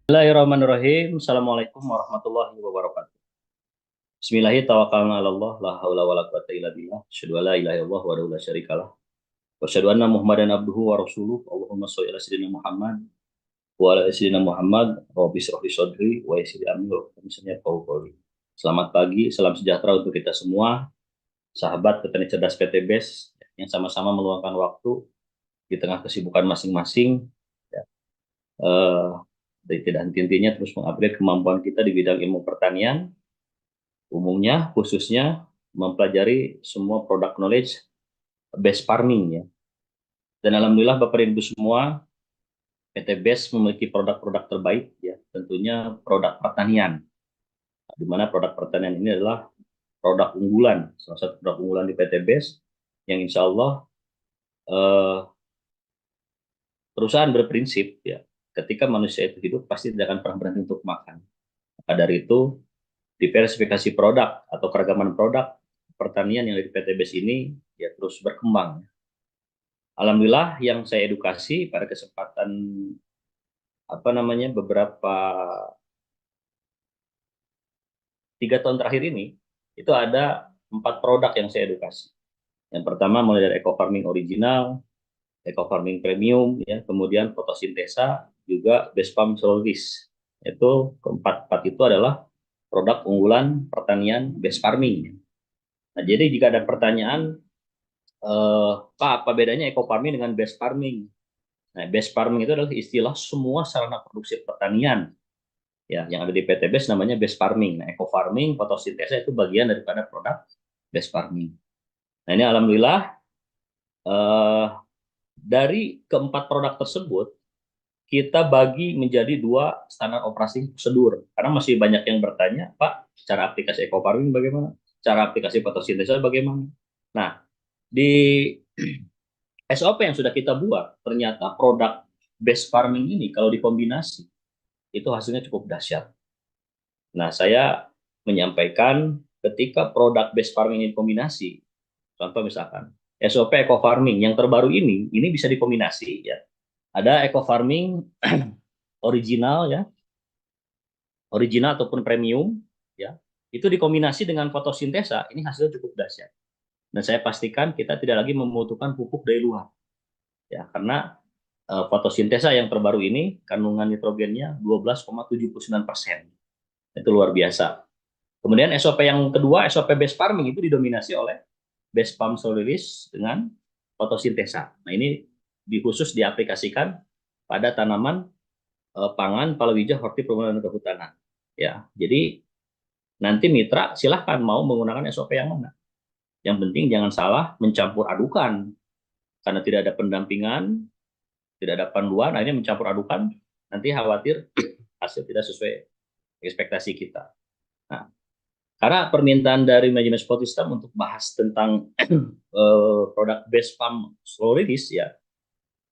Bismillahirrahmanirrahim. Assalamualaikum warahmatullahi wabarakatuh. Bismillahirrahmanirrahim. La haula wala quwata illa billah. Asyhadu an la ilaha illallah wa la syarikalah. Wa asyhadu anna Muhammadan abduhu wa rasuluh. Allahumma shalli ala sayyidina Muhammad wa ala ali sayyidina Muhammad. Rabbi shrah li sadri wa yassir li amri wa hlul qawli. Selamat pagi, salam sejahtera untuk kita semua, sahabat petani cerdas PTBes yang sama-sama meluangkan waktu di tengah kesibukan masing-masing, ya, eh, dan tidak henti-hentinya terus mengupgrade kemampuan kita di bidang ilmu pertanian, umumnya khususnya mempelajari semua produk knowledge base farming ya. Dan alhamdulillah Bapak dan Ibu semua, PT Base memiliki produk-produk terbaik ya, tentunya produk pertanian. Di mana produk pertanian ini adalah produk unggulan, salah satu produk unggulan di PT Base yang insya Allah eh, perusahaan berprinsip ya, ketika manusia itu hidup pasti tidak akan pernah berhenti untuk makan. Maka dari itu diversifikasi produk atau keragaman produk pertanian yang dari PT BES ini ya terus berkembang. Alhamdulillah yang saya edukasi pada kesempatan beberapa 3 tahun terakhir ini itu ada 4 produk yang saya edukasi. Yang pertama mulai dari eco farming original, eco farming premium, ya, kemudian fotosintesa, juga base farm service. Itu keempat itu adalah produk unggulan pertanian base farming. Nah, jadi jika ada pertanyaan, Pak, apa bedanya eco farming dengan base farming? Nah, base farming itu adalah istilah semua sarana produksi pertanian ya yang ada di PT BES namanya base farming. Nah, eco farming, fotosintesa itu bagian daripada produk base farming. Nah, ini alhamdulillah eh, dari keempat produk tersebut kita bagi menjadi 2 standar operasi prosedur. Karena masih banyak yang bertanya, Pak, cara aplikasi eco farming bagaimana? Cara aplikasi fotosintesa bagaimana? Nah, di SOP yang sudah kita buat, ternyata produk base farming ini kalau dikombinasi, itu hasilnya cukup dahsyat. Nah, saya menyampaikan ketika produk base farming ini dikombinasi, contoh misalkan, SOP eco farming yang terbaru ini bisa dikombinasi ya. Ada eco farming original ya, original ataupun premium ya. Itu dikombinasi dengan fotosintesa, ini hasilnya cukup dahsyat. Dan saya pastikan kita tidak lagi membutuhkan pupuk dari luar ya, karena fotosintesa yang terbaru ini kandungan nitrogennya 12,79%. Itu luar biasa. Kemudian SOP yang kedua, SOP base farming itu didominasi oleh base farm soliris dengan fotosintesa. Nah, ini khusus diaplikasikan pada tanaman pangan, palawija, horti, perkebunan dan kehutanan. Ya, jadi nanti mitra silahkan mau menggunakan SOP yang mana. Yang penting jangan salah mencampur adukan, karena tidak ada pendampingan, tidak ada panduan, akhirnya mencampur adukan, nanti khawatir hasil tidak sesuai ekspektasi kita. Nah, karena permintaan dari manajemen support system untuk bahas tentang produk base farm solids ya.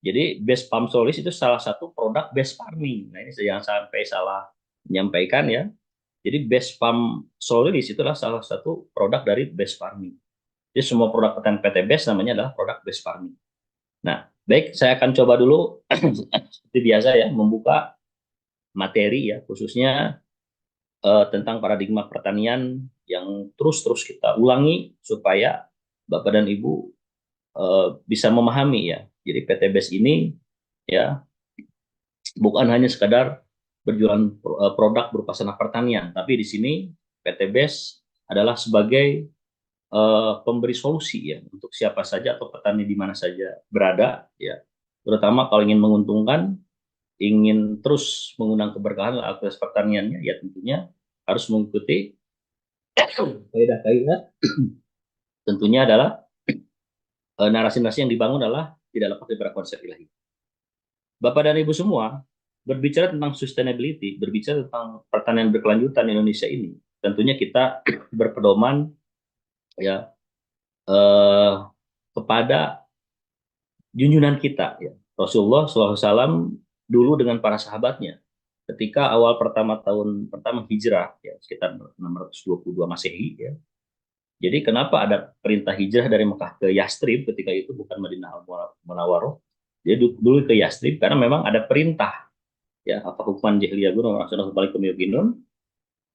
Jadi base farm solids itu salah satu produk base farming. Nah, ini jangan sampai salah menyampaikan ya. Jadi base farm solids itu adalah salah satu produk dari base farming. Jadi semua produk pertanian PT Base namanya adalah produk base farming. Nah, baik, saya akan coba dulu seperti biasa ya membuka materi ya, khususnya tentang paradigma pertanian yang terus-terus kita ulangi supaya Bapak dan Ibu bisa memahami ya. Jadi PTBS ini ya bukan hanya sekadar berjualan produk berupa sanak pertanian, tapi di sini PTBS adalah sebagai pemberi solusi ya untuk siapa saja atau petani di mana saja berada ya. Terutama kalau ingin menguntungkan, ingin terus mengundang keberkahan aktivitas pertaniannya ya tentunya harus mengikuti kaidah-kaidah. Tentunya adalah narasi-narasi yang dibangun adalah tidak lepas dari konsep ilahi. Bapak dan Ibu semua, berbicara tentang sustainability, berbicara tentang pertanian berkelanjutan Indonesia ini, tentunya kita berpedoman ya kepada junjungan kita ya. Rasulullah SAW dulu dengan para sahabatnya ketika awal tahun pertama hijrah ya sekitar 622 Masehi ya. Jadi kenapa ada perintah hijrah dari Mekah ke Yastrib ketika itu bukan Madinah Al Munawwaroh. Jadi dulu ke Yastrib karena memang ada perintah ya apa hukuman jahiliyah gunung rasulullah balik ke Yukinun,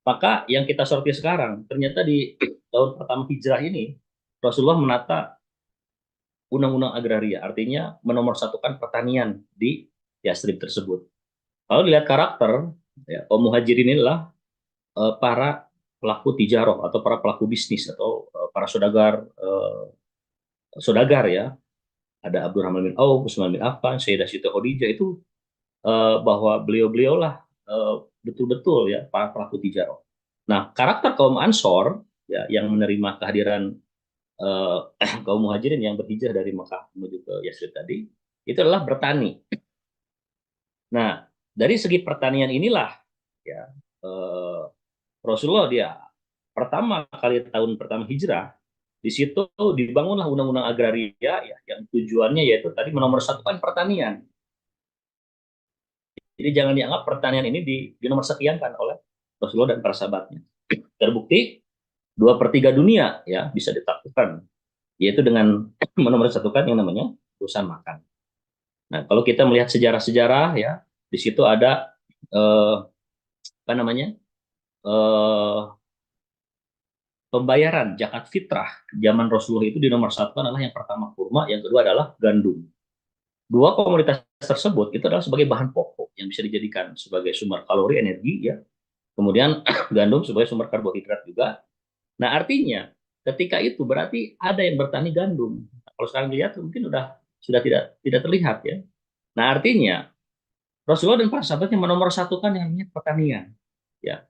maka yang kita soroti sekarang ternyata di tahun pertama hijrah ini Rasulullah menata undang-undang agraria, artinya menomorsatukan pertanian di Yastrib tersebut. Kalau dilihat karakter, ya, kaum muhajirin inilah para pelaku tijaroh atau para pelaku bisnis atau para saudagar ya. Ada Abdurrahman bin Auf, Utsman bin Affan, Sayyidah Siti Khadijah itu bahwa beliau-beliau lah betul-betul ya para pelaku tijaroh. Nah, karakter kaum Ansor ya yang menerima kehadiran kaum muhajirin yang berhijrah dari Mekah menuju ke Yasrib tadi itu adalah bertani. Nah, dari segi pertanian inilah ya eh, Rasulullah dia pertama kali tahun pertama hijrah di situ dibangunlah undang-undang agraria ya yang tujuannya yaitu tadi menomorsatukan pertanian. Jadi jangan dianggap pertanian ini dinomorsatukan oleh Rasulullah dan para sahabatnya. Terbukti 2/3 dunia ya bisa ditaklukkan yaitu dengan menomorsatukan yang namanya urusan makan. Nah, kalau kita melihat sejarah-sejarah ya di situ ada eh, apa namanya eh, pembayaran zakat fitrah zaman Rasulullah itu di nomor satu adalah yang pertama kurma, yang kedua adalah gandum. Dua komoditas tersebut itu adalah sebagai bahan pokok yang bisa dijadikan sebagai sumber kalori energi ya. Kemudian gandum sebagai sumber karbohidrat juga. Nah artinya ketika itu berarti ada yang bertani gandum. Nah, kalau sekarang dilihat mungkin sudah tidak terlihat ya. Nah artinya Rasulullah dan para sahabatnya menomorsatukan yang namanya pertanian. Ya,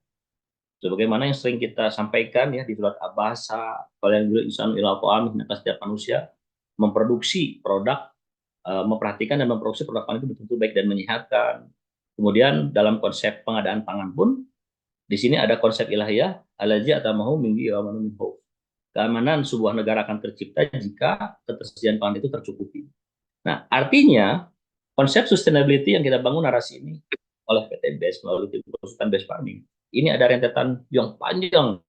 sebagaimana yang sering kita sampaikan ya di surat Abasa, kalian juga insan ilal amin, maka setiap manusia memproduksi produk, memperhatikan dan memproduksi produk pangan itu betul-betul baik dan menyehatkan. Kemudian dalam konsep pengadaan pangan pun di sini ada konsep ilahiyah alaji atau mau minggi wa minhu. Keamanan sebuah negara akan tercipta jika ketersediaan pangan itu tercukupi. Nah, artinya konsep sustainability yang kita bangun narasi ini oleh PT BES melalui tim konsultan BES Farming, ini ada rentetan yang panjang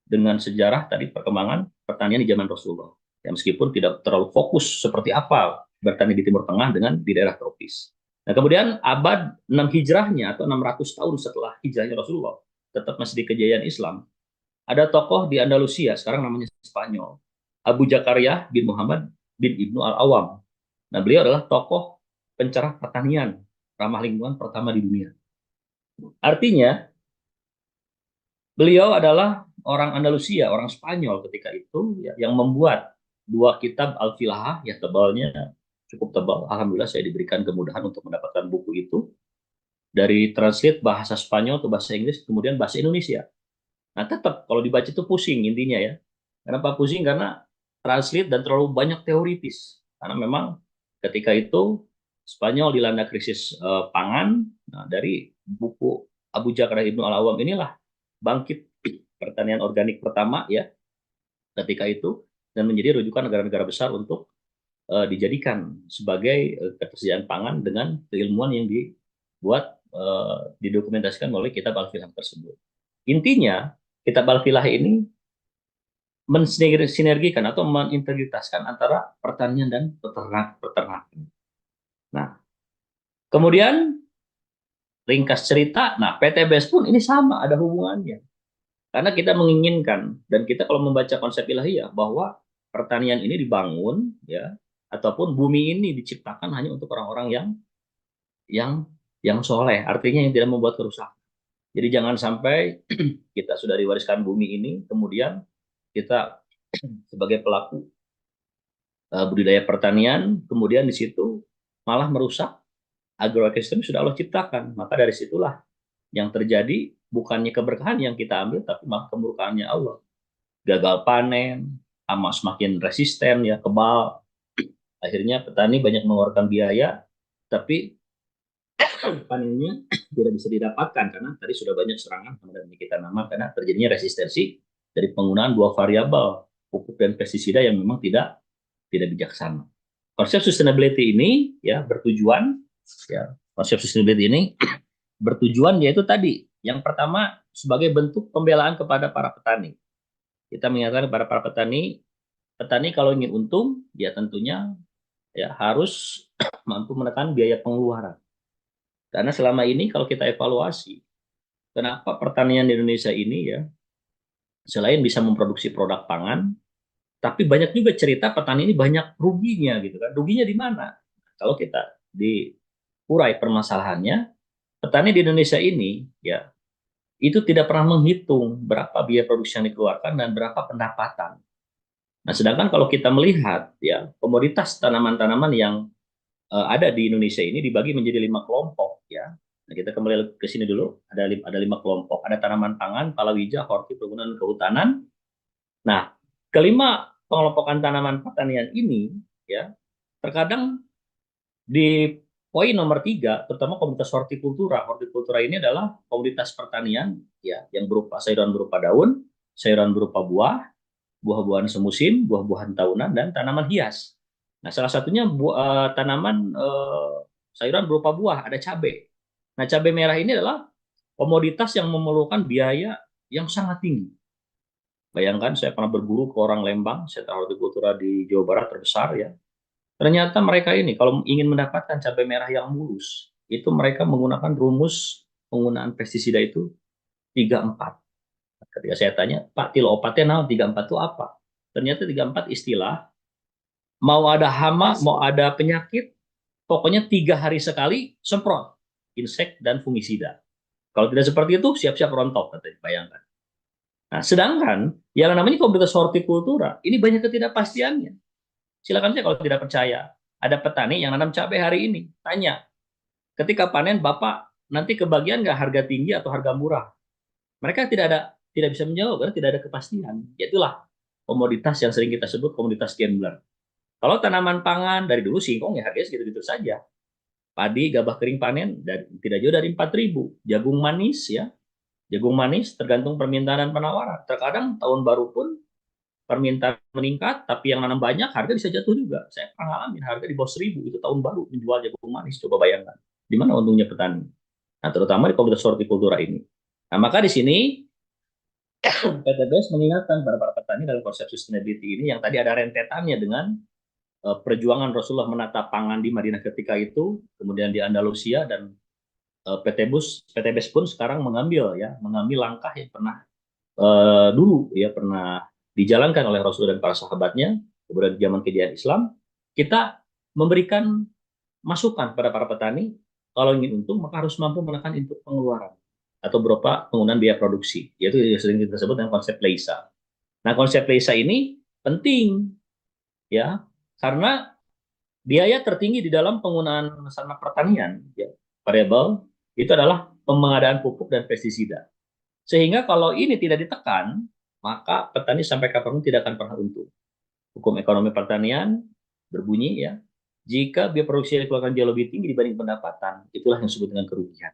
dengan sejarah tadi perkembangan pertanian di zaman Rasulullah. Ya, meskipun tidak terlalu fokus seperti apa bertani di Timur Tengah dengan di daerah tropis. Nah, kemudian abad 6 hijrahnya atau 600 tahun setelah hijrahnya Rasulullah, tetap masih di kejayaan Islam, ada tokoh di Andalusia, sekarang namanya Spanyol, Abu Zakaria bin Muhammad bin Ibnu Al-Awam. Nah, beliau adalah tokoh pencerah pertanian ramah lingkungan pertama di dunia. Artinya, beliau adalah orang Andalusia, orang Spanyol ketika itu ya, yang membuat dua kitab Al-Filahah yang tebalnya cukup tebal. Alhamdulillah saya diberikan kemudahan untuk mendapatkan buku itu dari translate bahasa Spanyol ke bahasa Inggris kemudian bahasa Indonesia. Nah, tetap kalau dibaca itu pusing intinya ya. Kenapa pusing? Karena translate dan terlalu banyak teoritis. Karena memang ketika itu Spanyol dilanda krisis pangan. Nah, dari buku Abu Jakar Ibnu Al-Awam inilah bangkit pertanian organik pertama ya ketika itu dan menjadi rujukan negara-negara besar untuk dijadikan sebagai ketersediaan pangan dengan keilmuan yang dibuat didokumentasikan melalui kitab Al-Filah tersebut. Intinya kitab Al-Filah ini mensinergikan atau mengintegritaskan antara pertanian dan peternakan. Nah, kemudian ringkas cerita, nah PTBS pun ini sama ada hubungannya. Karena kita menginginkan dan kita kalau membaca konsep ilahiyah bahwa pertanian ini dibangun ya ataupun bumi ini diciptakan hanya untuk orang-orang yang yang soleh, artinya yang tidak membuat kerusakan. Jadi jangan sampai kita sudah diwariskan bumi ini kemudian kita sebagai pelaku budidaya pertanian, kemudian di situ malah merusak agroekosistem sudah Allah ciptakan. Maka dari situlah yang terjadi bukannya keberkahan yang kita ambil, tapi malah kemurkaannya Allah. Gagal panen, hama semakin resisten, ya kebal. Akhirnya petani banyak mengeluarkan biaya, tapi panennya tidak bisa didapatkan karena tadi sudah banyak serangan dan kita nama karena terjadinya resistensi dari penggunaan dua variabel pupuk dan pestisida yang memang tidak bijaksana. Konsep sustainability ini ya bertujuan ya konsep sustainability ini bertujuan yaitu tadi yang pertama sebagai bentuk pembelaan kepada para petani. Kita menyatakan kepada para petani, petani kalau ingin untung dia tentunya ya harus mampu menekan biaya pengeluaran. Karena selama ini kalau kita evaluasi, kenapa pertanian di Indonesia ini ya, selain bisa memproduksi produk pangan, tapi banyak juga cerita petani ini banyak ruginya gitu kan. Ruginya di mana? Kalau kita diurai permasalahannya, petani di Indonesia ini ya itu tidak pernah menghitung berapa biaya produksi yang dikeluarkan dan berapa pendapatan. Nah, sedangkan kalau kita melihat ya komoditas tanaman-tanaman yang ada di Indonesia ini dibagi menjadi 5 kelompok ya. Nah, kita kembali ke sini dulu. Ada 5 kelompok. Ada tanaman pangan, palawija, horti, perkebunan, kehutanan. Nah, kelima pengelompokan tanaman pertanian ini ya terkadang di poin nomor 3, terutama komoditas hortikultura. Hortikultura ini adalah komoditas pertanian ya yang berupa sayuran berupa daun, sayuran berupa buah, buah-buahan semusim, buah-buahan tahunan, dan tanaman hias. Nah, salah satunya tanaman sayuran berupa buah, ada cabai. Nah, cabai merah ini adalah komoditas yang memerlukan biaya yang sangat tinggi. Bayangkan, saya pernah berburu ke orang Lembang, sentra hortikultura di Jawa Barat terbesar ya. Ternyata mereka ini kalau ingin mendapatkan cabai merah yang mulus, itu mereka menggunakan rumus penggunaan pestisida itu 3-4. Ketika saya tanya, Pak, tilo opatnya naon 3-4 itu apa? Ternyata 3-4 istilah, mau ada hama, mau ada penyakit, pokoknya 3 hari sekali semprot insek dan fungisida. Kalau tidak seperti itu, siap-siap rontok, katanya, bayangkan. Nah, sedangkan yang namanya komoditas hortikultura, ini banyak ketidakpastiannya. Silakan saja kalau tidak percaya. Ada petani yang nanam cabai hari ini, tanya, ketika panen Bapak nanti kebagian nggak harga tinggi atau harga murah? Mereka tidak bisa menjawab karena tidak ada kepastian. Itulah komoditas yang sering kita sebut komoditas gambler. Kalau tanaman pangan dari dulu singkong ya harganya segitu-gitu saja. Padi, gabah kering panen tidak jauh dari 4.000. Jagung manis ya, jagung manis tergantung permintaan dan penawaran. Terkadang tahun baru pun permintaan meningkat, tapi yang nanam banyak harga bisa jatuh juga. Saya pernah ngalamin harga di bawah 1.000 itu tahun baru menjual jagung manis. Coba bayangkan, di mana untungnya petani? Nah, terutama di komoditas hortikultura ini. Nah, maka di sini PTBS mengingatkan kepada para petani dalam konsep sustainability ini yang tadi ada rentetannya dengan perjuangan Rasulullah menata pangan di Madinah ketika itu, kemudian di Andalusia, dan PTBS pun sekarang mengambil langkah yang pernah dulu ya pernah dijalankan oleh Rasul dan para sahabatnya, kemudian di zaman kejayaan Islam, kita memberikan masukan pada para petani, kalau ingin untung maka harus mampu menekan input pengeluaran atau berupa penggunaan biaya produksi, yaitu yang sering kita sebut dengan konsep LEISA. Nah, konsep LEISA ini penting ya, karena biaya tertinggi di dalam penggunaan sarana pertanian ya, variabel itu adalah pengadaan pupuk dan pestisida. Sehingga kalau ini tidak ditekan, maka petani sampai kapanpun tidak akan pernah untung. Hukum ekonomi pertanian berbunyi ya, jika biaya produksi yang dikeluarkan jauh lebih tinggi dibanding pendapatan, itulah yang disebut dengan kerugian.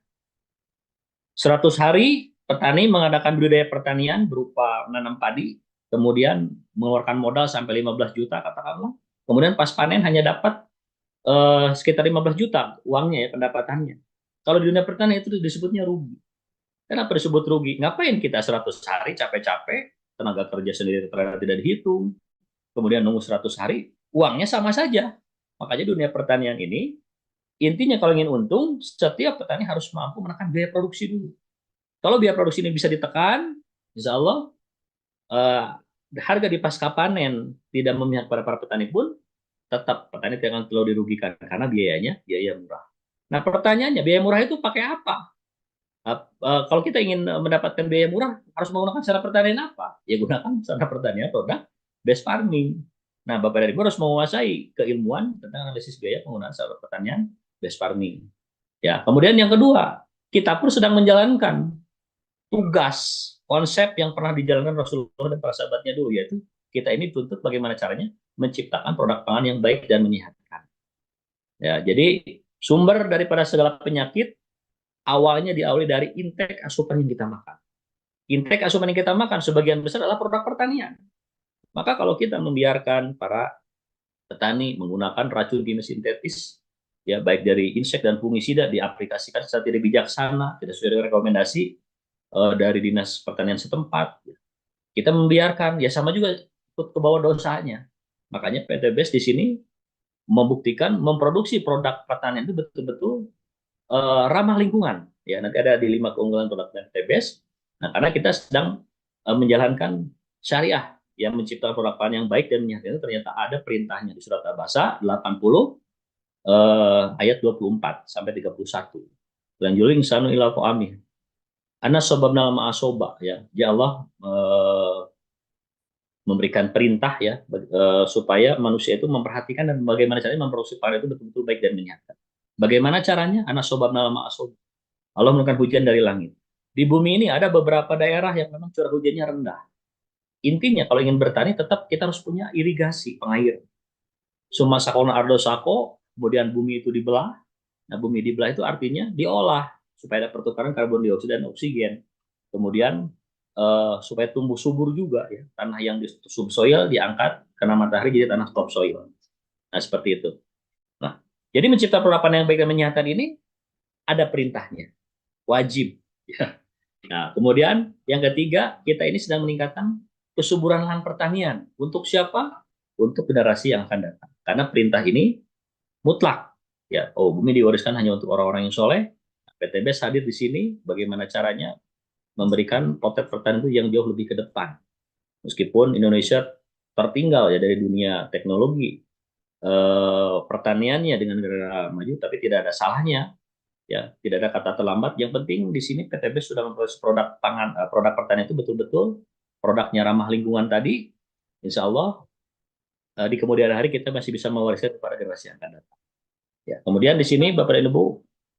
100 hari petani mengadakan budidaya pertanian berupa menanam padi, kemudian mengeluarkan modal sampai 15 juta katakanlah, kemudian pas panen hanya dapat sekitar 15 juta uangnya ya pendapatannya. Kalau di dunia pertanian itu disebutnya rugi. Kenapa disebut rugi? Ngapain kita 100 hari capek-capek, tenaga kerja sendiri ternyata tidak dihitung, kemudian nunggu 100 hari, uangnya sama saja. Makanya dunia pertanian ini, intinya kalau ingin untung, setiap petani harus mampu menekan biaya produksi dulu. Kalau biaya produksi ini bisa ditekan, insya Allah eh, harga di pasca panen tidak memihak pada para petani pun, tetap petani tidak akan terlalu dirugikan karena biayanya biaya murah. Nah, pertanyaannya, biaya murah itu pakai apa? Kalau kita ingin mendapatkan biaya murah, harus menggunakan cara pertanian apa? Ya gunakan cara pertanian produk best farming. Nah, Bapak dan Ibu harus menguasai keilmuan tentang analisis biaya penggunaan cara pertanian best farming. Ya, kemudian yang kedua, kita pun sedang menjalankan tugas konsep yang pernah dijalankan Rasulullah dan para sahabatnya dulu, yaitu kita ini tuntut bagaimana caranya menciptakan produk pangan yang baik dan menyehatkan. Ya, jadi sumber daripada segala penyakit awalnya diawali dari intake asupan yang kita makan. Intake asupan yang kita makan sebagian besar adalah produk pertanian. Maka kalau kita membiarkan para petani menggunakan racun kimia sintetis, ya baik dari insek dan fungisida diaplikasikan secara tidak bijaksana, tidak sesuai dengan rekomendasi dari dinas pertanian setempat, kita membiarkan, ya sama juga ikut ke bawah dosanya. Makanya PTBS di sini membuktikan memproduksi produk pertanian itu betul-betul ramah lingkungan. Ya, nanti ada di 5 keunggulan produk PTBS. Nah, karena kita sedang menjalankan syariah yang menciptakan produk pangan yang baik dan menyehatkan, ternyata ada perintahnya di surat Al-Baqarah 80 ayat 24 sampai 31. Dan juling sanu ila amin. Ana sobabna ma'asoba ya. Ya Allah memberikan perintah ya supaya manusia itu memperhatikan dan bagaimana caranya memproduksi pangan itu betul-betul baik dan menyehatkan. Bagaimana caranya? Ana sobabna ma'asoba. Allah menurunkan hujan dari langit. Di bumi ini ada beberapa daerah yang memang curah hujannya rendah. Intinya kalau ingin bertani tetap kita harus punya irigasi pengair. Suma sakona ardo sako, kemudian bumi itu dibelah. Nah, bumi dibelah itu artinya diolah supaya ada pertukaran karbon dioksida dan oksigen. Kemudian supaya tumbuh subur juga ya. Tanah yang di subsoil diangkat kena matahari jadi tanah topsoil. Nah, seperti itu. Nah, jadi mencipta produk yang baik dan menyehatkan ini ada perintahnya. Wajib. Ya. Nah, kemudian yang ketiga, kita ini sedang meningkatkan kesuburan lahan pertanian. Untuk siapa? Untuk generasi yang akan datang. Karena perintah ini mutlak. Ya, oh, bumi diwariskan hanya untuk orang-orang yang soleh. PTBS hadir di sini. Bagaimana caranya memberikan potret pertanian itu yang jauh lebih ke depan. Meskipun Indonesia tertinggal ya dari dunia teknologi pertaniannya dengan negara maju, tapi tidak ada salahnya ya, tidak ada kata terlambat. Yang penting di sini PTBS sudah memproses produk pangan, produk pertanian itu betul-betul produknya ramah lingkungan tadi. Insya Allah di kemudian hari kita masih bisa mewariskan kepada generasi yang akan datang. Ya, kemudian di sini Bapak dan Ibu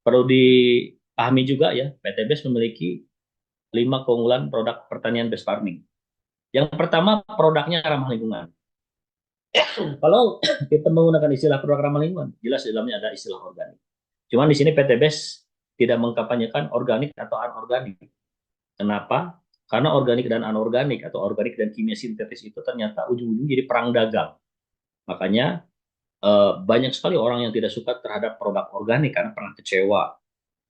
perlu dipahami juga ya, PTBS memiliki 5 keunggulan produk pertanian best farming. Yang pertama produknya ramah lingkungan. Kalau kita menggunakan istilah produk ramah lingkungan, jelas di dalamnya ada istilah organik. Cuman di sini PTBS tidak mengkampanyekan organik atau anorganik. Kenapa? Karena organik dan anorganik atau organik dan kimia sintetis itu ternyata ujung-ujungnya jadi perang dagang. Makanya banyak sekali orang yang tidak suka terhadap produk organik karena pernah kecewa.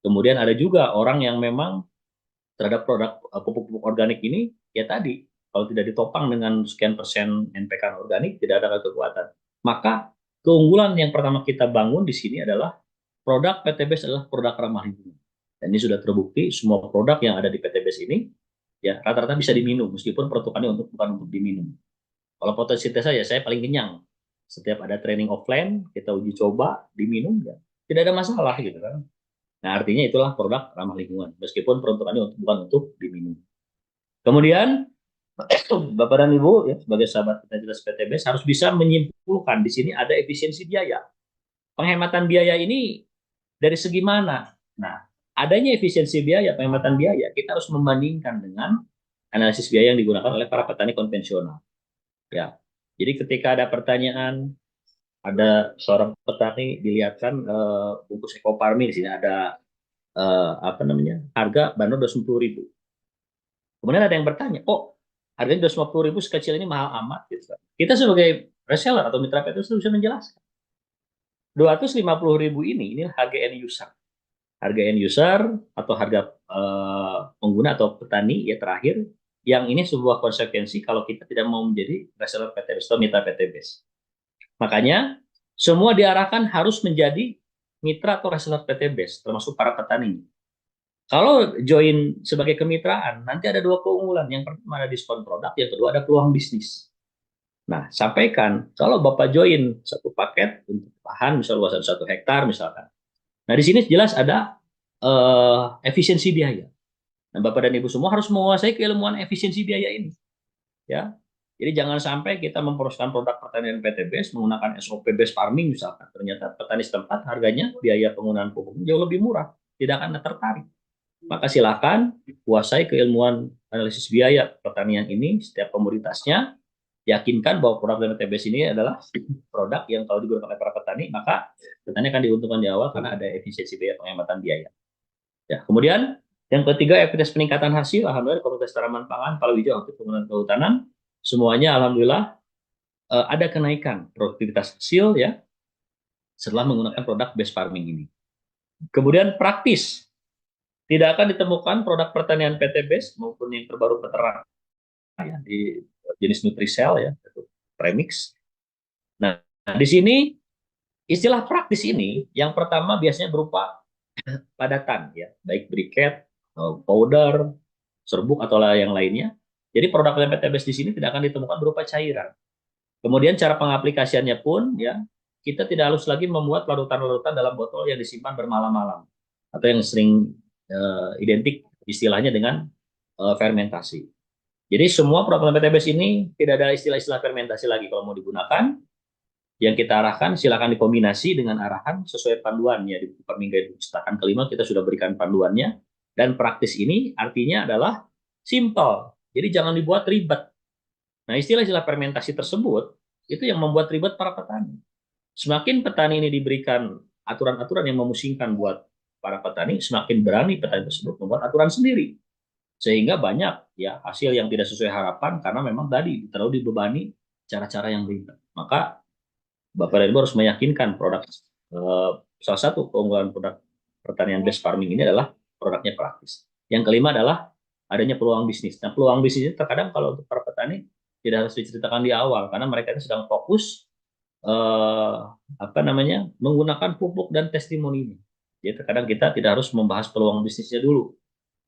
Kemudian ada juga orang yang memang terhadap produk pupuk-pupuk organik ini, ya tadi, kalau tidak ditopang dengan sekian persen NPK organik, tidak ada kekuatan. Maka keunggulan yang pertama kita bangun di sini adalah produk PTBS adalah produk ramah lingkungan. Dan ini sudah terbukti semua produk yang ada di PTBS ini ya rata-rata bisa diminum meskipun peruntukannya bukan untuk diminum. Kalau fotosintesa ya saya paling kenyang. Setiap ada training offline kita uji coba diminum ya tidak ada masalah gitu kan. Nah, artinya itulah produk ramah lingkungan meskipun peruntukannya bukan untuk diminum. Kemudian Bapak dan Ibu ya sebagai sahabat jelas PTBS harus bisa menyimpulkan di sini ada efisiensi biaya. Penghematan biaya ini dari segi mana? Nah, adanya efisiensi biaya, penghematan biaya, kita harus membandingkan dengan analisis biaya yang digunakan oleh para petani konvensional. Ya, jadi ketika ada pertanyaan, ada seorang petani dilihatkan bungkus ekoparmi di sini ada apa namanya harga bandrol 250.000. Kemudian ada yang bertanya, oh harganya 250.000 sekecil ini mahal amat gitu. Kita sebagai reseller atau mitra PT itu bisa menjelaskan. 250.000 ini harga end user. Harga end user atau harga pengguna atau petani ya terakhir yang ini sebuah konsekuensi kalau kita tidak mau menjadi reseller PTBS atau mitra PTBS. Makanya semua diarahkan harus menjadi mitra atau reseller PTBS termasuk para petani. Kalau join sebagai kemitraan nanti ada 2 keunggulan. Yang pertama ada diskon produk, yang kedua ada peluang bisnis. Nah, sampaikan kalau Bapak join satu paket untuk lahan misal luasan 1 hektar misalkan. Nah, di sini jelas ada efisiensi biaya. Nah, Bapak dan Ibu semua harus menguasai keilmuan efisiensi biaya ini. Ya, jadi jangan sampai kita memproseskan produk pertanian PTBS menggunakan SOP best farming misalkan. Ternyata petani setempat harganya biaya penggunaan pupuk jauh lebih murah, tidak akan tertarik. Maka silakan kuasai keilmuan analisis biaya pertanian ini setiap komoditasnya. Yakinkan bahwa produk PTBS ini adalah produk yang kalau digunakan oleh para petani, maka petani akan diuntungkan di awal karena ada efisiensi biaya penghematan biaya. Ya, kemudian yang ketiga efektivitas peningkatan hasil. Alhamdulillah Komunitas Tanaman Pangan Palawija untuk Pengelolaan Kehutanan semuanya alhamdulillah ada kenaikan produktivitas hasil ya setelah menggunakan produk best farming ini. Kemudian praktis, tidak akan ditemukan produk pertanian PTBS maupun yang terbaru peternak ya, di jenis Nutrisel ya, premix. Nah, di sini istilah praktis ini yang pertama biasanya berupa padatan ya, baik briket, powder, serbuk atau yang lainnya. Jadi produk PTBS di sini tidak akan ditemukan berupa cairan. Kemudian cara pengaplikasiannya pun ya, kita tidak harus lagi membuat larutan-larutan dalam botol yang disimpan bermalam-malam atau yang sering identik istilahnya dengan fermentasi. Jadi semua produk PTBS ini tidak ada istilah-istilah fermentasi lagi kalau mau digunakan. Yang kita arahkan silakan dikombinasi dengan arahan sesuai panduan ya di Perminggu Cetakan kelima kita sudah berikan panduannya, dan praktis ini artinya adalah simple. Jadi jangan dibuat ribet. Nah, istilah-istilah fermentasi tersebut itu yang membuat ribet para petani. Semakin petani ini diberikan aturan-aturan yang memusingkan buat para petani, semakin berani petani tersebut membuat aturan sendiri. Sehingga banyak ya hasil yang tidak sesuai harapan karena memang tadi terlalu dibebani cara-cara yang ribet. Maka Bapak dan Ibu harus meyakinkan produk salah satu keunggulan produk pertanian base farming ini adalah produknya praktis. Yang kelima adalah adanya peluang bisnis. Nah, peluang bisnis ini terkadang kalau untuk para petani tidak harus diceritakan di awal karena mereka itu sedang fokus eh, apa namanya menggunakan pupuk dan testimoni. Jadi terkadang kita tidak harus membahas peluang bisnisnya dulu,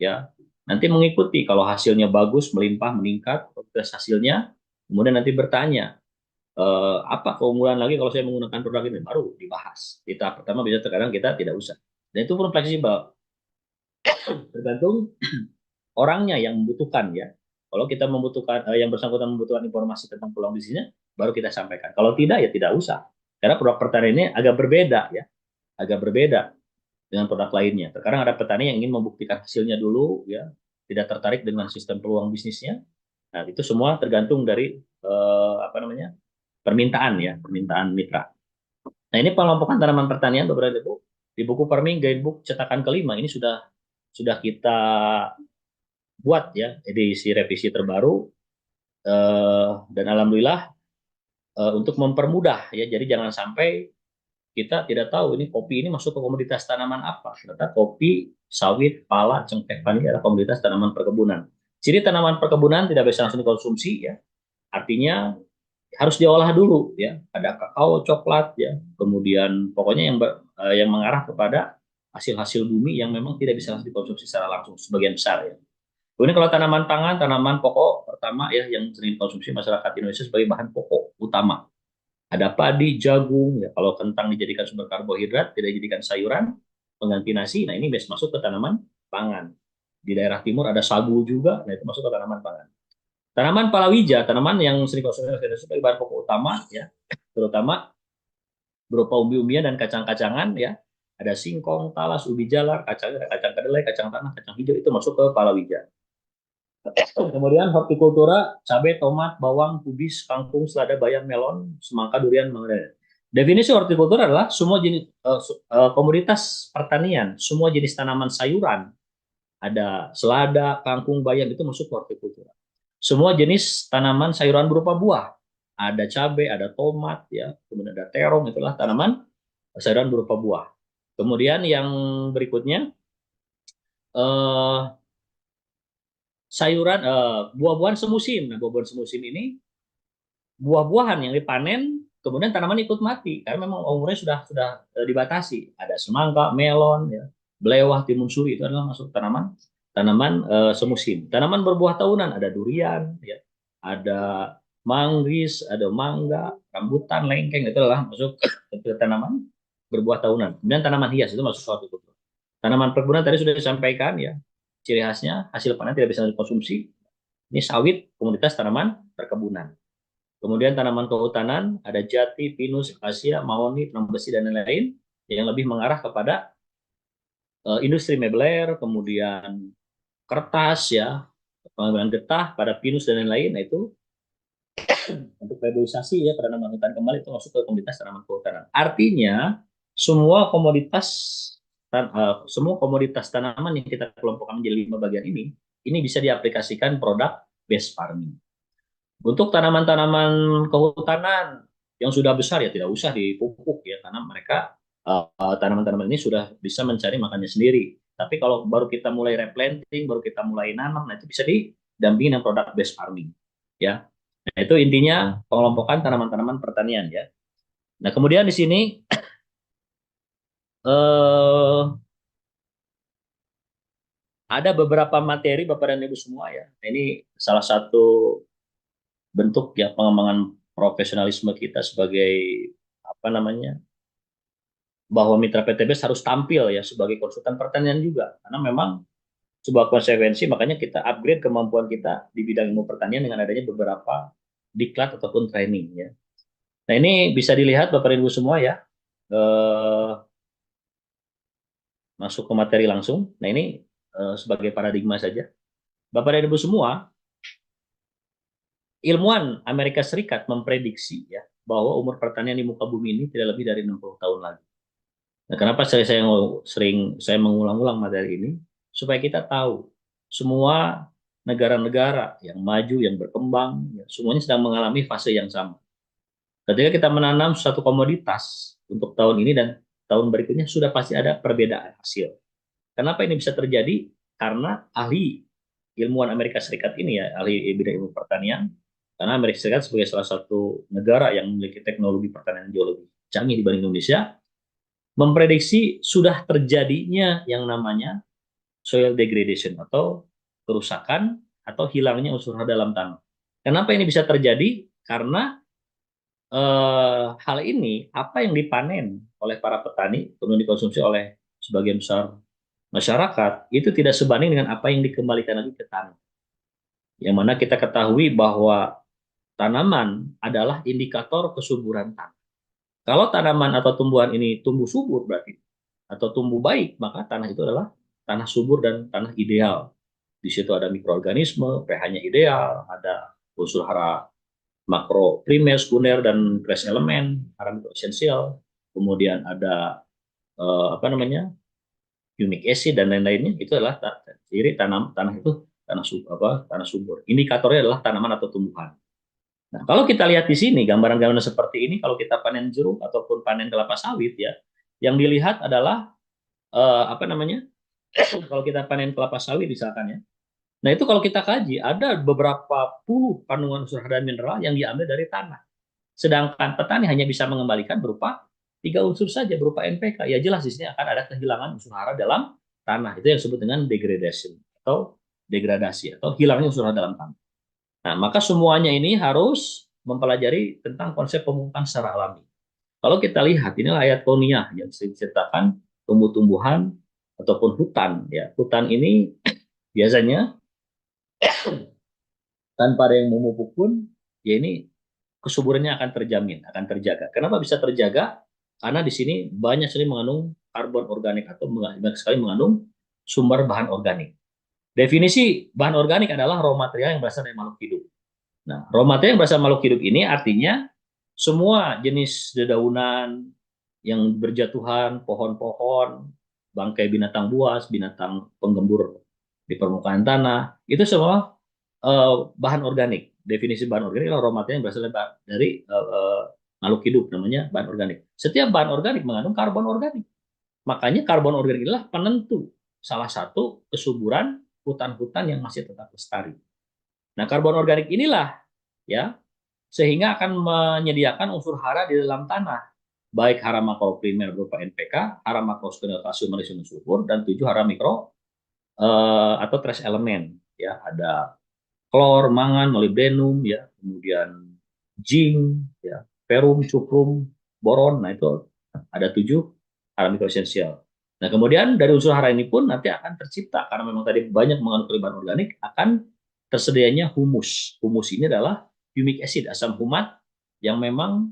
ya. Nanti mengikuti kalau hasilnya bagus, melimpah, meningkat, progres hasilnya, kemudian nanti bertanya apa keunggulan lagi kalau saya menggunakan produk ini baru dibahas. Di tahap pertama bisa terkadang kita tidak usah. Dan itu pun fleksibel, tergantung orangnya yang membutuhkan ya. Kalau kita membutuhkan yang bersangkutan membutuhkan informasi tentang peluang bisnisnya, baru kita sampaikan. Kalau tidak ya tidak usah. Karena produk pertanian ini agak berbeda ya, agak berbeda dengan produk lainnya. Terkadang ada petani yang ingin membuktikan hasilnya dulu ya, tidak tertarik dengan sistem peluang bisnisnya. Nah, itu semua tergantung dari apa namanya? Permintaan ya, permintaan mitra. Nah, ini pengelompokan tanaman pertanian beberapa Ibu di buku Farming Guidebook cetakan kelima ini sudah kita buat ya edisi revisi terbaru dan alhamdulillah untuk mempermudah ya. Jadi jangan sampai kita tidak tahu ini kopi ini masuk ke komoditas tanaman apa. Ternyata kopi, sawit, pala, cengkeh, vanili adalah komoditas tanaman perkebunan. Ciri tanaman perkebunan tidak bisa langsung dikonsumsi ya. Artinya harus diolah dulu ya. Ada kakao, coklat ya. Kemudian pokoknya yang mengarah kepada hasil-hasil bumi yang memang tidak bisa langsung dikonsumsi secara langsung sebagian besar ya. Kemudian kalau tanaman pangan, tanaman pokok pertama ya yang sering dikonsumsi masyarakat Indonesia sebagai bahan pokok utama. Ada padi, jagung, ya kalau kentang dijadikan sumber karbohidrat, tidak dijadikan sayuran, pengganti nasi, nah ini biasa masuk ke tanaman pangan. Di daerah timur ada sagu juga, nah itu masuk ke tanaman pangan. Tanaman palawija, tanaman yang sering konsumsi sebagai bahan pokok utama, ya, terutama berupa umbi-umbian dan kacang-kacangan, ya. Ada singkong, talas, ubi jalar, kacang kedelai, kacang tanah, kacang hijau itu masuk ke palawija. Kemudian hortikultura, cabai, tomat, bawang, kubis, kangkung, selada, bayam, melon, semangka, durian, mangga. Definisi hortikultura adalah semua jenis komoditas pertanian, semua jenis tanaman sayuran, ada selada, kangkung, bayam itu masuk hortikultura. Semua jenis tanaman sayuran berupa buah, ada cabai, ada tomat, ya, kemudian ada terong, itulah tanaman sayuran berupa buah. Kemudian yang berikutnya eh, sayuran buah-buahan semusim. Nah, buah-buahan semusim ini buah-buahan yang dipanen kemudian tanaman ikut mati karena memang umurnya sudah dibatasi. Ada semangka, melon, ya, belewah, timun suri itu adalah masuk tanaman tanaman semusim. Tanaman berbuah tahunan ada durian, ya, ada manggis, ada mangga, rambutan, lengkeng itu adalah masuk ke tanaman berbuah tahunan. Kemudian tanaman hias itu masuk hortikultura. Tanaman perkebunan tadi sudah disampaikan ya, ciri khasnya hasil panen tidak bisa dikonsumsi. Ini sawit, komoditas tanaman perkebunan. Kemudian tanaman kehutanan ada jati, pinus, akasia, mahoni, penambang besi dan lain-lain yang lebih mengarah kepada industri mebeler, kemudian kertas ya, pengambilan getah pada pinus dan lain-lain. Nah, itu untuk reboisasi ya tanaman hutan kembali itu masuk ke komoditas tanaman kehutanan. Artinya semua komoditas tanaman yang kita kelompokkan menjadi 5 bagian ini bisa diaplikasikan produk base farming. Untuk tanaman-tanaman kehutanan yang sudah besar ya tidak usah dipupuk ya karena mereka tanaman-tanaman ini sudah bisa mencari makannya sendiri. Tapi kalau baru kita mulai replanting, baru kita mulai nanam, nah itu bisa didampingi dengan produk based farming ya. Nah, itu intinya pengelompokan tanaman-tanaman pertanian ya. Nah, kemudian di sini eh, Ada beberapa materi Bapak dan Ibu semua ya. Ini salah satu bentuk ya pengembangan profesionalisme kita sebagai apa namanya, bahwa mitra PTBS harus tampil ya sebagai konsultan pertanian juga, karena memang sebuah konsekuensi, makanya kita upgrade kemampuan kita di bidang ilmu pertanian dengan adanya beberapa diklat ataupun training ya. Nah ini bisa dilihat Bapak Ibu semua ya, eh, masuk ke materi langsung. Nah ini sebagai paradigma saja. Bapak dan Ibu semua, ilmuwan Amerika Serikat memprediksi ya bahwa umur pertanian di muka bumi ini tidak lebih dari 60 tahun lagi. Nah, kenapa saya mengulang-ulang materi ini? Supaya kita tahu semua negara-negara yang maju, yang berkembang, ya, semuanya sedang mengalami fase yang sama. Ketika kita menanam suatu komoditas untuk tahun ini dan tahun berikutnya sudah pasti ada perbedaan hasil. Kenapa ini bisa terjadi? Karena ahli ilmuwan Amerika Serikat ini ya, ahli bidang ilmu pertanian, karena Amerika Serikat sebagai salah satu negara yang memiliki teknologi pertanian jauh lebih canggih dibanding Indonesia, memprediksi sudah terjadinya yang namanya soil degradation atau kerusakan atau hilangnya unsur hara dalam tanah. Kenapa ini bisa terjadi? Karena hal ini apa yang dipanen oleh para petani kemudian dikonsumsi oleh sebagian besar masyarakat itu tidak sebanding dengan apa yang dikembalikan lagi ke tanah. Yang mana kita ketahui bahwa tanaman adalah indikator kesuburan tanah. Kalau tanaman atau tumbuhan ini tumbuh subur berarti atau tumbuh baik, maka tanah itu adalah tanah subur dan tanah ideal. Di situ ada mikroorganisme, pH-nya ideal, ada unsur hara makro primer, sekunder dan trace elemen, hara mikro esensial. Kemudian ada apa namanya? Humic acid dan lain-lainnya. Itu adalah ciri tanah itu tanah subur. Indikatornya adalah tanaman atau tumbuhan. Nah, kalau kita lihat di sini gambaran-gambaran seperti ini, kalau kita panen jeruk ataupun panen kelapa sawit ya, yang dilihat adalah apa namanya? Kalau kita panen kelapa sawit misalkan ya. Nah, itu kalau kita kaji ada beberapa puluh kandungan unsur hara dan mineral yang diambil dari tanah. Sedangkan petani hanya bisa mengembalikan berupa tiga unsur saja berupa NPK. Ya jelas di sini akan ada kehilangan unsur hara dalam tanah. Itu yang disebut dengan degradation atau degradasi atau hilangnya unsur hara dalam tanah. Nah, maka semuanya ini harus mempelajari tentang konsep pemupukan secara alami. Kalau kita lihat, inilah ayat kauniyah yang diceritakan tumbuh-tumbuhan ataupun hutan. Ya, hutan ini biasanya tanpa ada yang memupuk pun, ya ini kesuburannya akan terjamin, akan terjaga. Kenapa bisa terjaga? Karena di sini banyak sekali mengandung karbon organik atau banyak sekali mengandung sumber bahan organik. Definisi bahan organik adalah raw material yang berasal dari makhluk hidup. Nah, raw material yang berasal dari makhluk hidup ini artinya semua jenis dedaunan yang berjatuhan, pohon-pohon, bangkai binatang buas, binatang penggembur di permukaan tanah, itu semua bahan organik. Definisi bahan organik adalah raw material yang berasal dari makhluk hidup, namanya bahan organik. Setiap bahan organik mengandung karbon organik. Makanya karbon organik adalah penentu salah satu kesuburan hutan-hutan yang masih tetap lestari. Nah, karbon organik inilah ya sehingga akan menyediakan unsur hara di dalam tanah, baik hara makroprimer berupa NPK, hara makrosekunder kalsium, magnesium, sulfur, dan 7 hara mikro atau trace elemen. Ya, ada klor, mangan, molybdenum, ya, kemudian zinc, ya, ferrum, cuprum, boron. Nah itu ada 7 hara mikroesensial. Nah kemudian dari unsur hara ini pun nanti akan tercipta karena memang tadi banyak mengandung bahan organik akan tersedianya humus. Humus ini adalah humic acid, asam humat yang memang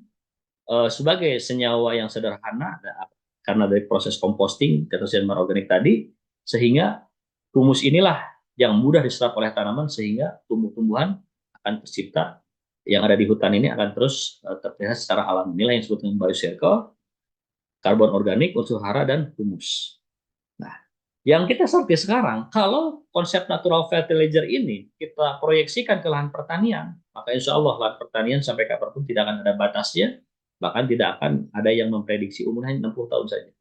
sebagai senyawa yang sederhana karena dari proses composting ketersediaan bahan organik tadi sehingga humus inilah yang mudah diserap oleh tanaman sehingga tumbuh-tumbuhan akan tercipta yang ada di hutan ini akan terus terlihat secara alami. Inilah yang disebut dengan biocircle, karbon organik, unsur hara, dan humus. Nah, yang kita seperti sekarang, kalau konsep natural fertilizer ini kita proyeksikan ke lahan pertanian, maka insya Allah lahan pertanian sampai kapanpun tidak akan ada batasnya, bahkan tidak akan ada yang memprediksi umurnya 60 tahun saja.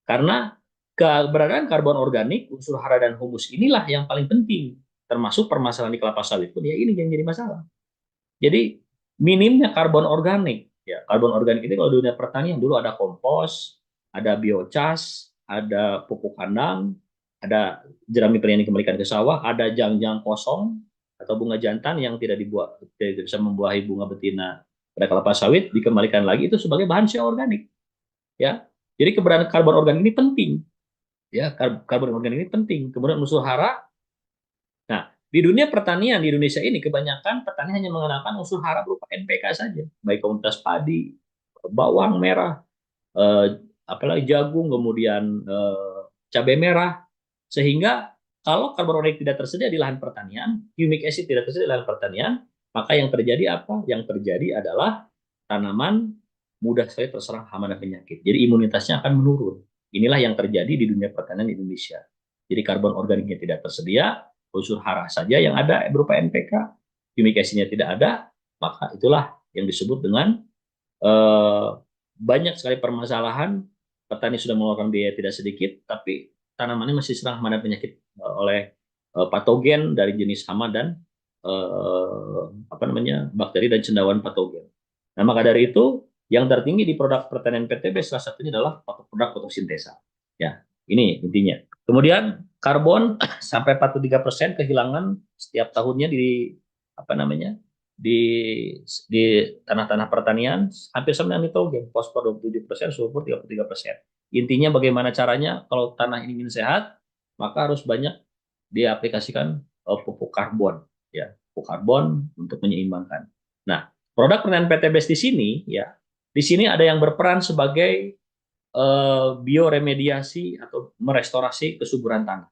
Karena keberadaan karbon organik, unsur hara dan humus inilah yang paling penting. Termasuk permasalahan di kelapa sawit pun ya ini yang jadi masalah. Jadi minimnya karbon organik. Ya, karbon organik ini kalau di dunia pertanian dulu ada kompos, ada biochas, ada pupuk kandang, ada jerami peri yang dikembalikan ke sawah, ada jang-jang kosong atau bunga jantan yang tidak bisa membuahi bunga betina pada kelapa sawit dikembalikan lagi itu sebagai bahan CO organik ya. Jadi keberadaan karbon organik ini penting ya, karbon organik ini penting. Kemudian unsur hara. Nah, di dunia pertanian di Indonesia ini kebanyakan petani hanya mengenalkan unsur hara berupa NPK saja, baik komunitas padi, bawang merah, eh, apalagi jagung, kemudian cabai merah, sehingga kalau karbon organik tidak tersedia di lahan pertanian, humic acid tidak tersedia di lahan pertanian, maka yang terjadi apa? Yang terjadi adalah tanaman mudah sekali terserang hama dan penyakit. Jadi imunitasnya akan menurun. Inilah yang terjadi di dunia pertanian Indonesia. Jadi karbon organiknya tidak tersedia, unsur hara saja yang ada berupa NPK, humic acidnya tidak ada, maka itulah yang disebut dengan eh, banyak sekali permasalahan. Petani sudah mengeluarkan biaya tidak sedikit, tapi tanamannya masih serang hama dan penyakit oleh patogen dari jenis hama dan apa namanya bakteri dan cendawan patogen. Nah, maka dari itu yang tertinggi di produk pertanian PTB salah satunya adalah produk fotosintesa. Ya, ini intinya. Kemudian karbon sampai 43% kehilangan setiap tahunnya di apa namanya di di tanah-tanah pertanian hampir sama dengan nitrogen, fosfor 27%, sulfur 33%. Intinya bagaimana caranya kalau tanah ini ingin sehat, maka harus banyak diaplikasikan pupuk karbon ya, pupuk karbon untuk menyeimbangkan. Nah, produk pertanian PTBS di sini ya, di sini ada yang berperan sebagai bioremediasi atau merestorasi kesuburan tanah.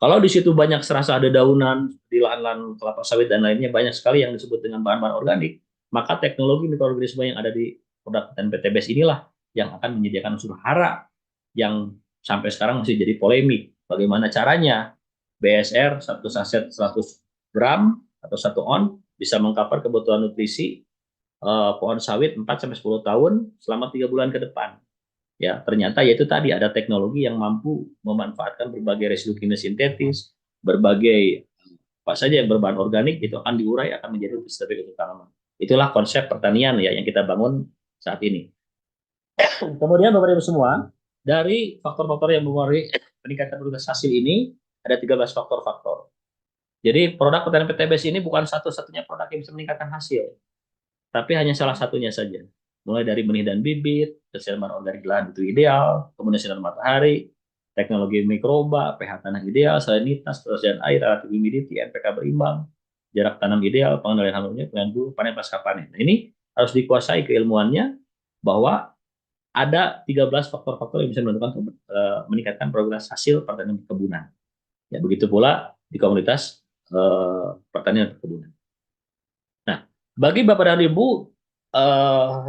Kalau di situ banyak serasa ada daunan di lahan-lahan kelapa sawit dan lainnya banyak sekali yang disebut dengan bahan-bahan organik, maka teknologi mikroorganisme yang ada di produk dan PTBS inilah yang akan menyediakan unsur hara yang sampai sekarang masih jadi polemik. Bagaimana caranya BSR satu saset 100 gram atau 1 on bisa mengcover kebutuhan nutrisi pohon sawit 4 sampai 10 tahun selama 3 bulan ke depan. Ya, ternyata yaitu tadi ada teknologi yang mampu memanfaatkan berbagai residu kimia sintetis, berbagai apa saja yang berbahan organik itu akan diurai akan menjadi listrik untuk tanaman. Itulah konsep pertanian ya yang kita bangun saat ini. Kemudian Bapak Ibu semua, dari faktor-faktor yang mempengaruhi peningkatan produksi hasil ini ada 13 faktor-faktor. Jadi produk pertanian PTBS ini bukan satu-satunya produk yang bisa meningkatkan hasil, tapi hanya salah satunya saja. Mulai dari benih dan bibit, keseimbangan organik lahan itu ideal, kemudian sinar matahari, teknologi mikroba, pH tanah ideal, salinitas, ketersediaan air, relatif humidity, NPK berimbang, jarak tanam ideal, pengendalian hama penyakit, panen pasca panen. Nah, ini harus dikuasai keilmuannya bahwa ada 13 faktor-faktor yang bisa menentukan meningkatkan progres hasil pertanian perkebunan. Ya, begitu pula di komunitas pertanian perkebunan. Nah, bagi Bapak dan Ibu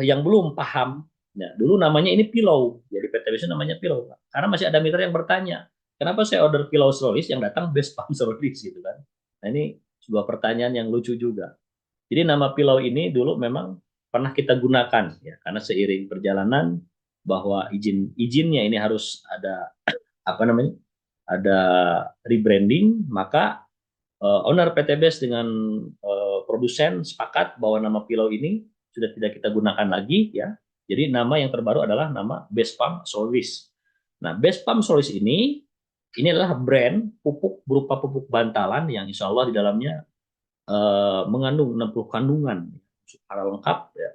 yang belum paham, ya, dulu namanya ini pilau. Jadi PTBS namanya pilau. Karena masih ada mitra yang bertanya, kenapa saya order pilau solois yang datang best pump solois gitu kan. Nah, ini sebuah pertanyaan yang lucu juga. Jadi nama pilau ini dulu memang pernah kita gunakan ya karena seiring perjalanan bahwa izinnya ini harus ada apa namanya? Ada rebranding, maka owner PTBS dengan produsen sepakat bahwa nama pilau ini sudah tidak kita gunakan lagi ya. Jadi nama yang terbaru adalah nama Best Pump Soloist. Nah, Best Pump Soloist ini adalah brand pupuk berupa pupuk bantalan yang insya Allah di dalamnya mengandung 60 kandungan unsur hara lengkap ya,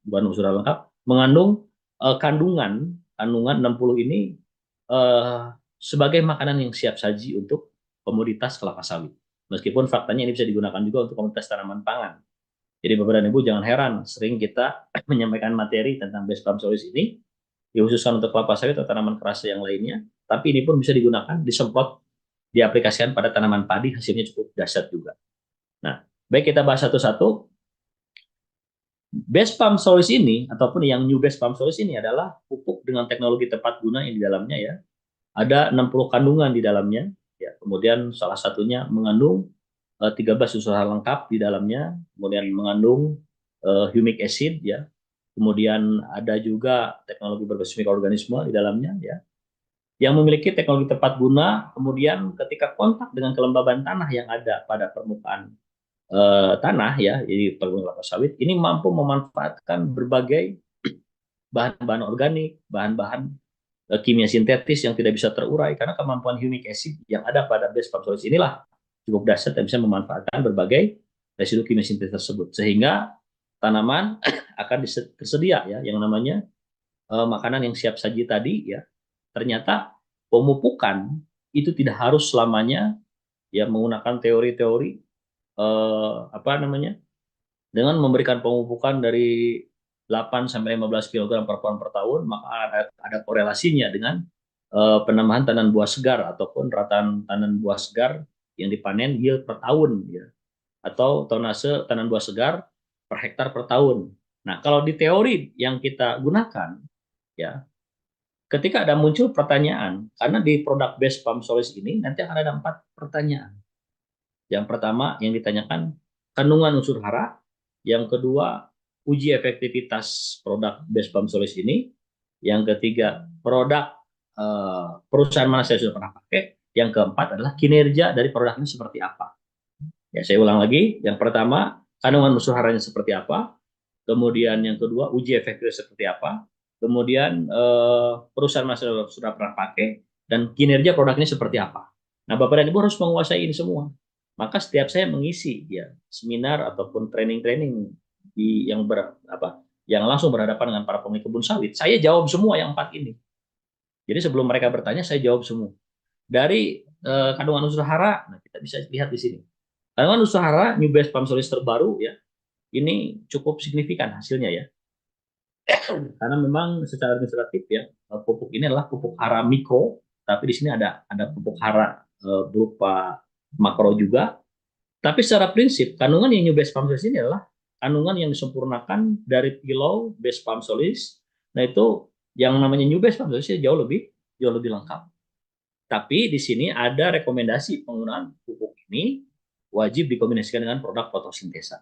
bukan unsur hara lengkap, mengandung kandungan kandungan 60 ini sebagai makanan yang siap saji untuk komoditas kelapa sawit. Meskipun faktanya ini bisa digunakan juga untuk komoditas tanaman pangan. Jadi Bapak dan Ibu jangan heran, sering kita menyampaikan materi tentang best farm solution ini, dikhususkan untuk kelapa sawit atau tanaman keras yang lainnya, tapi ini pun bisa digunakan, disemprot, diaplikasikan pada tanaman padi, hasilnya cukup dahsyat juga. Nah, baik kita bahas satu-satu. Best Farm Solution ini, ataupun yang New Best Farm Solution ini adalah pupuk dengan teknologi tepat guna yang di dalamnya ya, ada 60 kandungan di dalamnya. Ya, kemudian salah satunya mengandung 13 unsur hara lengkap di dalamnya, kemudian mengandung humic acid ya. Kemudian ada juga teknologi berbasis mikroorganisme di dalamnya ya. Yang memiliki teknologi tepat guna, kemudian ketika kontak dengan kelembaban tanah yang ada pada permukaan tanah ya, jadi perkebunan kelapa sawit ini mampu memanfaatkan berbagai bahan-bahan organik, bahan-bahan kimia sintetis yang tidak bisa terurai karena kemampuan humic acid yang ada pada base palm solids inilah cukup dahsyat dan bisa memanfaatkan berbagai residu kimia sintetis tersebut sehingga tanaman akan tersedia ya yang namanya makanan yang siap saji tadi ya. Ternyata pemupukan itu tidak harus selamanya ya menggunakan teori-teori apa namanya dengan memberikan pemupukan dari 8 sampai 15 kg per pohon per tahun, maka ada korelasinya dengan penambahan tanaman buah segar ataupun rataan tanaman buah segar yang dipanen yield per tahun ya atau tonase tanaman buah segar per hektar per tahun. Nah, kalau di teori yang kita gunakan ya, ketika ada muncul pertanyaan, karena di produk base palm solids ini nanti akan ada 4 pertanyaan. Yang pertama yang ditanyakan kandungan unsur hara, yang kedua uji efektivitas produk base palm solids ini, yang ketiga produk perusahaan mana saya sudah pernah pakai, yang keempat adalah kinerja dari produknya seperti apa. Ya, saya ulang lagi, yang pertama kandungan unsur haranya seperti apa, kemudian yang kedua uji efektivitas seperti apa, kemudian perusahaan mana saya sudah pernah pakai, dan kinerja produknya seperti apa. Nah, Bapak dan Ibu harus menguasai ini semua. Maka setiap saya mengisi ya seminar ataupun training-training yang yang langsung berhadapan dengan para pemilik kebun sawit, saya jawab semua yang 4 ini. Jadi sebelum mereka bertanya, saya jawab semua. Dari kandungan unsur hara, nah kita bisa lihat di sini. Kandungan unsur hara New Base Palm Solids terbaru ya, ini cukup signifikan hasilnya ya. Karena memang secara administratif ya, pupuk ini adalah pupuk hara mikro, tapi di sini ada pupuk hara berupa makro juga. Tapi secara prinsip, kandungan yang New Base Palm Solids ini adalah kandungan yang disempurnakan dari Pilau Base Palm Solids. Nah itu yang namanya New Base Palm Solids jauh lebih lengkap. Tapi di sini ada rekomendasi penggunaan pupuk ini wajib dikombinasikan dengan produk fotosintesa.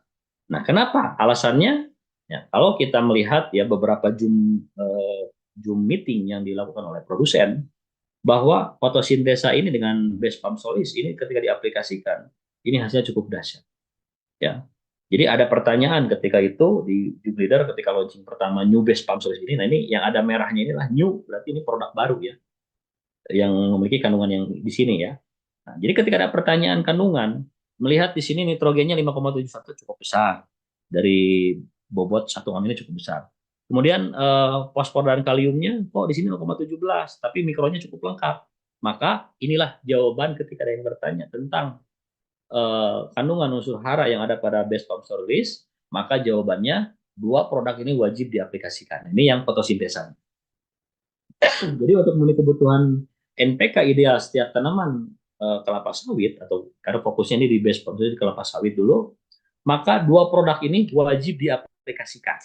Nah, kenapa? Alasannya ya, kalau kita melihat ya beberapa Zoom meeting yang dilakukan oleh produsen bahwa fotosintesa ini dengan base palm solids ini ketika diaplikasikan ini hasilnya cukup dahsyat. Ya. Jadi ada pertanyaan ketika itu di Zoom Leader ketika launching pertama new base palm solids ini. Nah, ini yang ada merahnya inilah new, berarti ini produk baru ya yang memiliki kandungan yang di sini ya. Nah, jadi ketika ada pertanyaan kandungan, melihat di sini nitrogennya 5,71 cukup besar. Dari bobot satu on ini cukup besar. Kemudian fosfor dan kaliumnya kok di sini 0,17, tapi mikronya cukup lengkap. Maka inilah jawaban ketika ada yang bertanya tentang kandungan unsur hara yang ada pada base palm solids, maka jawabannya dua produk ini wajib diaplikasikan. Ini yang fotosintesan. Jadi untuk memenuhi kebutuhan NPK ideal setiap tanaman kelapa sawit atau karena fokusnya ini di base produksi di kelapa sawit dulu, maka dua produk ini wajib diaplikasikan.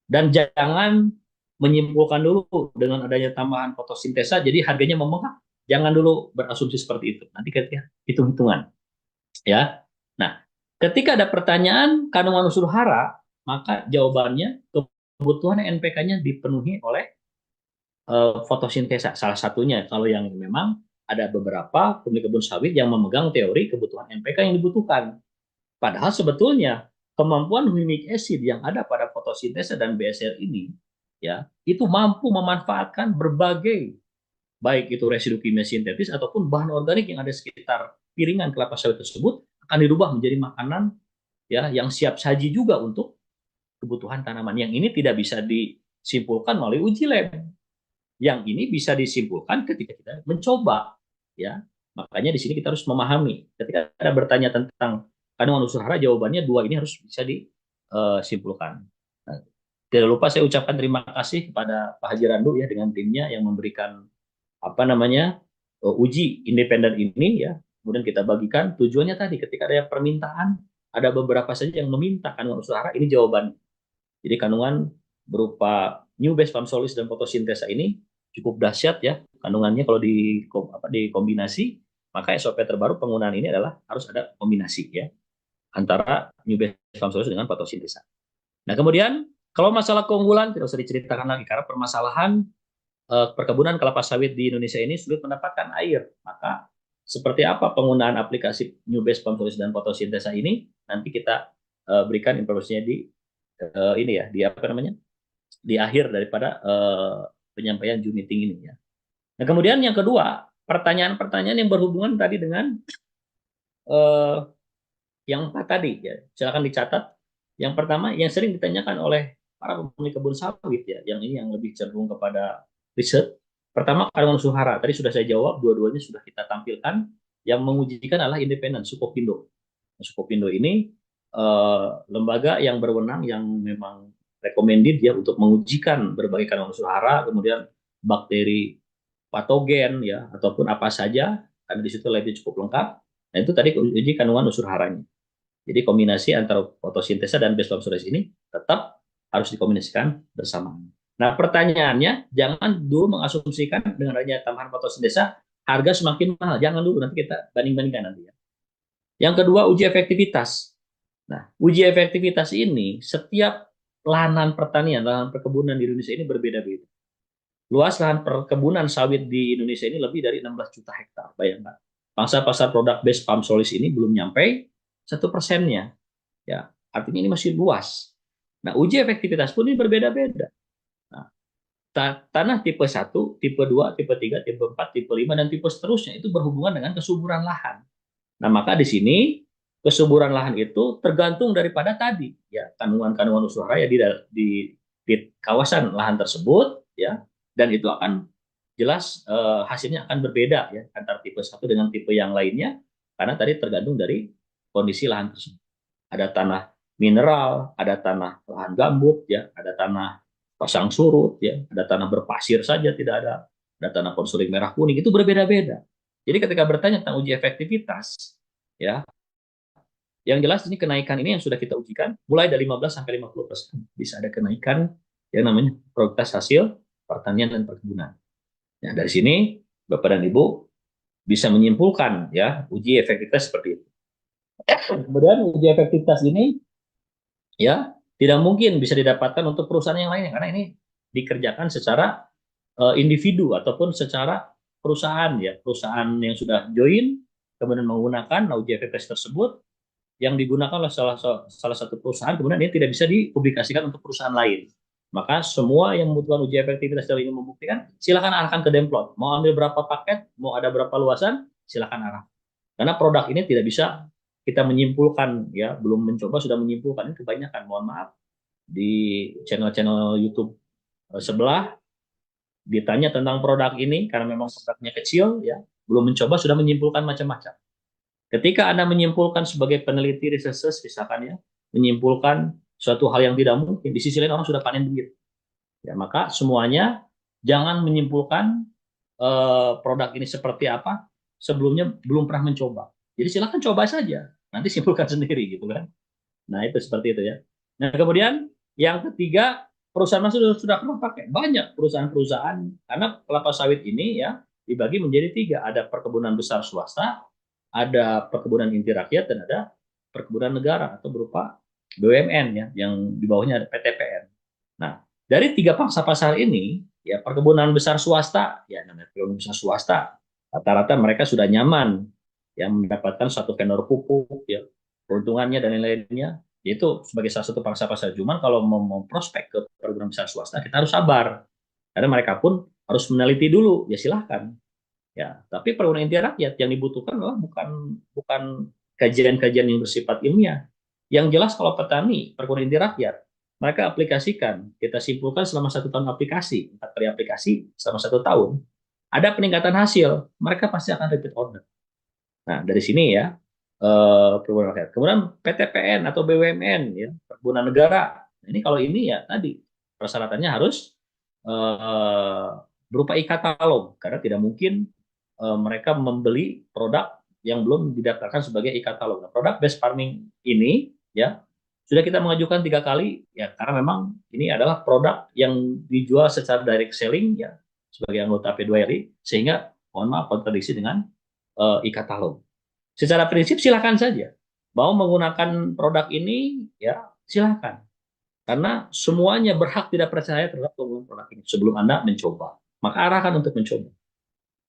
Dan jangan menyimpulkan dulu dengan adanya tambahan fotosintesa jadi harganya membengkak. Jangan dulu berasumsi seperti itu. Nanti ketika hitung-hitungan ya. Nah, ketika ada pertanyaan kandungan unsur hara, maka jawabannya kebutuhan NPK-nya dipenuhi oleh fotosintesa. Salah satunya kalau yang memang ada beberapa pemilik kebun sawit yang memegang teori kebutuhan NPK yang dibutuhkan. Padahal sebetulnya kemampuan humic acid yang ada pada fotosintesa dan BSL ini ya itu mampu memanfaatkan berbagai baik itu residu kimia sintetis ataupun bahan organik yang ada sekitar piringan kelapa sawit tersebut akan dirubah menjadi makanan ya yang siap saji juga untuk kebutuhan tanaman. Yang ini tidak bisa disimpulkan melalui uji lab. Yang ini bisa disimpulkan ketika kita mencoba, ya. Makanya di sini kita harus memahami. Ketika ada bertanya tentang kandungan unsur hara, jawabannya dua ini harus bisa disimpulkan. Nah, tidak lupa saya ucapkan terima kasih kepada Pak Haji Randu ya dengan timnya yang memberikan apa namanya uji independen ini ya. Kemudian kita bagikan tujuannya tadi ketika ada permintaan ada beberapa saja yang meminta kandungan unsur hara ini jawaban. Jadi kandungan berupa new base palm solids dan fotosintesa ini cukup dahsyat ya kandungannya kalau dikombinasi maka SOP terbaru penggunaan ini adalah harus ada kombinasi ya antara new base palm solids dengan fotosintesa. Nah kemudian kalau masalah keunggulan tidak usah diceritakan lagi karena permasalahan perkebunan kelapa sawit di Indonesia ini sulit mendapatkan air. Maka seperti apa penggunaan aplikasi new base palm solids dan fotosintesa ini nanti kita berikan informasinya di ini ya di apa namanya di akhir daripada penyampaian Zoom meeting ini ya. Nah, kemudian yang kedua, pertanyaan-pertanyaan yang berhubungan tadi dengan eh, yang empat tadi, ya, silakan dicatat. Yang pertama, yang sering ditanyakan oleh para pemilik kebun sawit, ya, yang ini yang lebih cenderung kepada riset. Pertama, kandungan unsur hara. Tadi sudah saya jawab, dua-duanya sudah kita tampilkan. Yang mengujikan adalah independen, Sukopindo. Sukopindo ini lembaga yang berwenang yang memang recommended ya untuk mengujikan berbagai kandungan unsur hara, kemudian bakteri patogen ya ataupun apa saja karena di situ labnya cukup lengkap. Nah itu tadi uji kandungan unsur haranya. Jadi kombinasi antara fotosintesa dan base storage ini tetap harus dikombinasikan bersama. Nah pertanyaannya jangan dulu mengasumsikan dengan adanya tambahan fotosintesa harga semakin mahal. Jangan dulu nanti kita banding-bandingkan nanti ya. Yang kedua uji efektivitas. Nah uji efektivitas ini setiap lahan pertanian, lahan perkebunan di Indonesia ini berbeda-beda. Luas lahan perkebunan sawit di Indonesia ini lebih dari 16 juta hektar. Bayangkan. Pangsa pasar produk base palm solis ini belum nyampe 1%-nya. Ya, artinya ini masih luas. Nah, uji efektivitas pun ini berbeda-beda. Nah, tanah tipe 1, tipe 2, tipe 3, tipe 4, tipe 5, dan tipe seterusnya itu berhubungan dengan kesuburan lahan. Nah, maka di sini kesuburan lahan itu tergantung daripada tadi ya kandungan-kandungan unsur hara ya di kawasan lahan tersebut ya dan itu akan jelas hasilnya akan berbeda ya antara tipe satu dengan tipe yang lainnya karena tadi tergantung dari kondisi lahan tersebut. Ada tanah mineral, ada tanah lahan gambut ya, ada tanah pasang surut ya, ada tanah berpasir saja tidak ada tanah konsuling merah kuning itu berbeda-beda. Jadi ketika bertanya tentang uji efektivitas ya yang jelas ini kenaikan ini yang sudah kita ujikan mulai dari 15 sampai 50% bisa ada kenaikan yang namanya produktivitas hasil pertanian dan perkebunan. Nah, dari sini Bapak dan Ibu bisa menyimpulkan ya uji efektivitas seperti itu. Kemudian uji efektivitas ini ya tidak mungkin bisa didapatkan untuk perusahaan yang lainnya karena ini dikerjakan secara individu ataupun secara perusahaan ya perusahaan yang sudah join kemudian menggunakan uji efektivitas tersebut yang digunakan oleh salah satu perusahaan kemudian ini tidak bisa dipublikasikan untuk perusahaan lain. Maka semua yang membutuhkan uji efektivitas dan ingin membuktikan, silakan arahkan ke Demplot. Mau ambil berapa paket, mau ada berapa luasan, silakan arah. Karena produk ini tidak bisa kita menyimpulkan, ya belum mencoba sudah menyimpulkan ini kebanyakan. Mohon maaf di channel-channel YouTube sebelah ditanya tentang produk ini karena memang produknya kecil, ya belum mencoba sudah menyimpulkan macam-macam. Ketika Anda menyimpulkan sebagai peneliti research, misalkan ya, menyimpulkan suatu hal yang tidak mungkin, di sisi lain orang sudah panen duit. Ya, maka semuanya jangan menyimpulkan produk ini seperti apa sebelumnya belum pernah mencoba. Jadi silakan coba saja, nanti simpulkan sendiri gitu kan. Nah itu seperti itu ya. Nah kemudian yang ketiga perusahaan masih sudah pernah pakai banyak perusahaan-perusahaan karena kelapa sawit ini ya dibagi menjadi tiga ada perkebunan besar swasta ada perkebunan inti rakyat dan ada perkebunan negara atau berupa BUMN ya yang di bawahnya ada PTPN. Nah, dari tiga pangsa pasar ini ya perkebunan besar swasta ya namanya perkebunan besar swasta rata-rata mereka sudah nyaman yang mendapatkan satu vendor pupuk ya peruntungannya dan lain-lainnya itu sebagai salah satu pangsa pasar. Cuman kalau mau prospek ke perkebunan besar swasta kita harus sabar karena mereka pun harus meneliti dulu ya silahkan ya tapi perkebunan inti rakyat yang dibutuhkan adalah bukan bukan kajian-kajian yang bersifat ilmiah yang jelas kalau petani perkebunan inti rakyat mereka aplikasikan kita simpulkan selama 1 tahun aplikasi 4 kali aplikasi selama 1 tahun ada peningkatan hasil mereka pasti akan repeat order. Nah dari sini ya perkebunan rakyat kemudian PTPN atau BUMN ya perkebunan negara ini kalau ini ya tadi persyaratannya harus eh, berupa e-katalog karena tidak mungkin mereka membeli produk yang belum didaftarkan sebagai e-katalog. Nah, produk best farming ini ya sudah kita mengajukan 3 kali ya karena memang ini adalah produk yang dijual secara direct selling ya sebagai anggota P2RI sehingga mohon maaf kontradiksi dengan e-katalog. Secara prinsip silakan saja mau menggunakan produk ini ya silakan karena semuanya berhak tidak percaya terhadap penggunaan produk ini sebelum Anda mencoba. Maka arahkan untuk mencoba.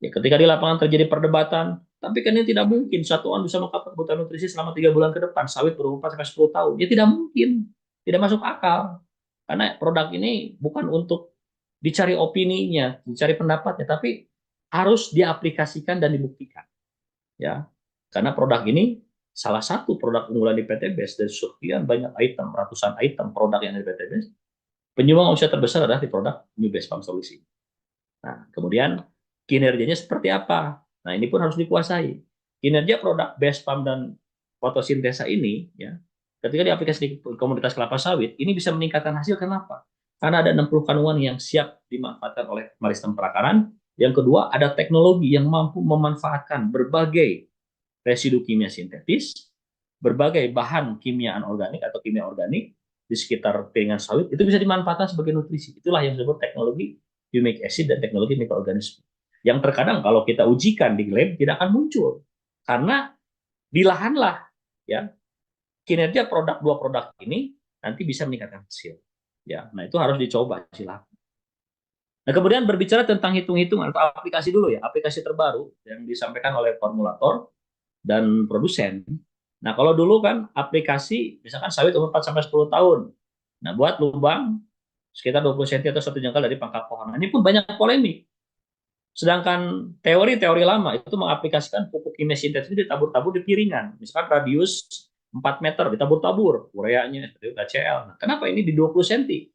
Ya, ketika di lapangan terjadi perdebatan, tapi kan ini tidak mungkin satu orang bisa mengcover kebutuhan nutrisi selama 3 bulan ke depan, sawit berumur 4 sampai 10 tahun. Ya tidak mungkin, tidak masuk akal. Karena produk ini bukan untuk dicari opininya, dicari pendapatnya, tapi harus diaplikasikan dan dibuktikan, ya. Karena produk ini salah satu produk unggulan di PT BES dari sekian banyak item, ratusan item produk yang ada di PT BES. Penyumbang omset terbesar adalah di produk New Best Farm Solution. Nah, kemudian kinerjanya seperti apa? Nah, ini pun harus dikuasai. Kinerja produk Best Farm dan fotosintesa ini, ya, ketika diaplikasi di komoditas kelapa sawit, ini bisa meningkatkan hasil. Kenapa? Karena ada 60 kandungan yang siap dimanfaatkan oleh Maristem Perakaran. Yang kedua, ada teknologi yang mampu memanfaatkan berbagai residu kimia sintetis, berbagai bahan kimia anorganik atau kimia organik di sekitar piringan sawit, itu bisa dimanfaatkan sebagai nutrisi. Itulah yang disebut teknologi humic acid dan teknologi mikroorganisme. Yang terkadang kalau kita ujikan di lab tidak akan muncul. Karena di lahanlah, ya, kinerja dua produk ini nanti bisa meningkatkan hasil. Ya, nah itu harus dicoba, silakan. Nah, kemudian berbicara tentang hitung-hitungan atau aplikasi dulu, ya, aplikasi terbaru yang disampaikan oleh formulator dan produsen. Nah, kalau dulu kan aplikasi, misalkan sawit umur 4 sampai 10 tahun. Nah, buat lubang sekitar 20 cm atau satu jengkal dari pangkal pohon. Nah, ini pun banyak polemik. Sedangkan teori-teori lama itu mengaplikasikan pupuk kimia sintetis itu ditabur-tabur di piringan. Misalkan radius 4 meter ditabur-tabur, ureanya seperti HCl. Nah, kenapa ini di 20 cm?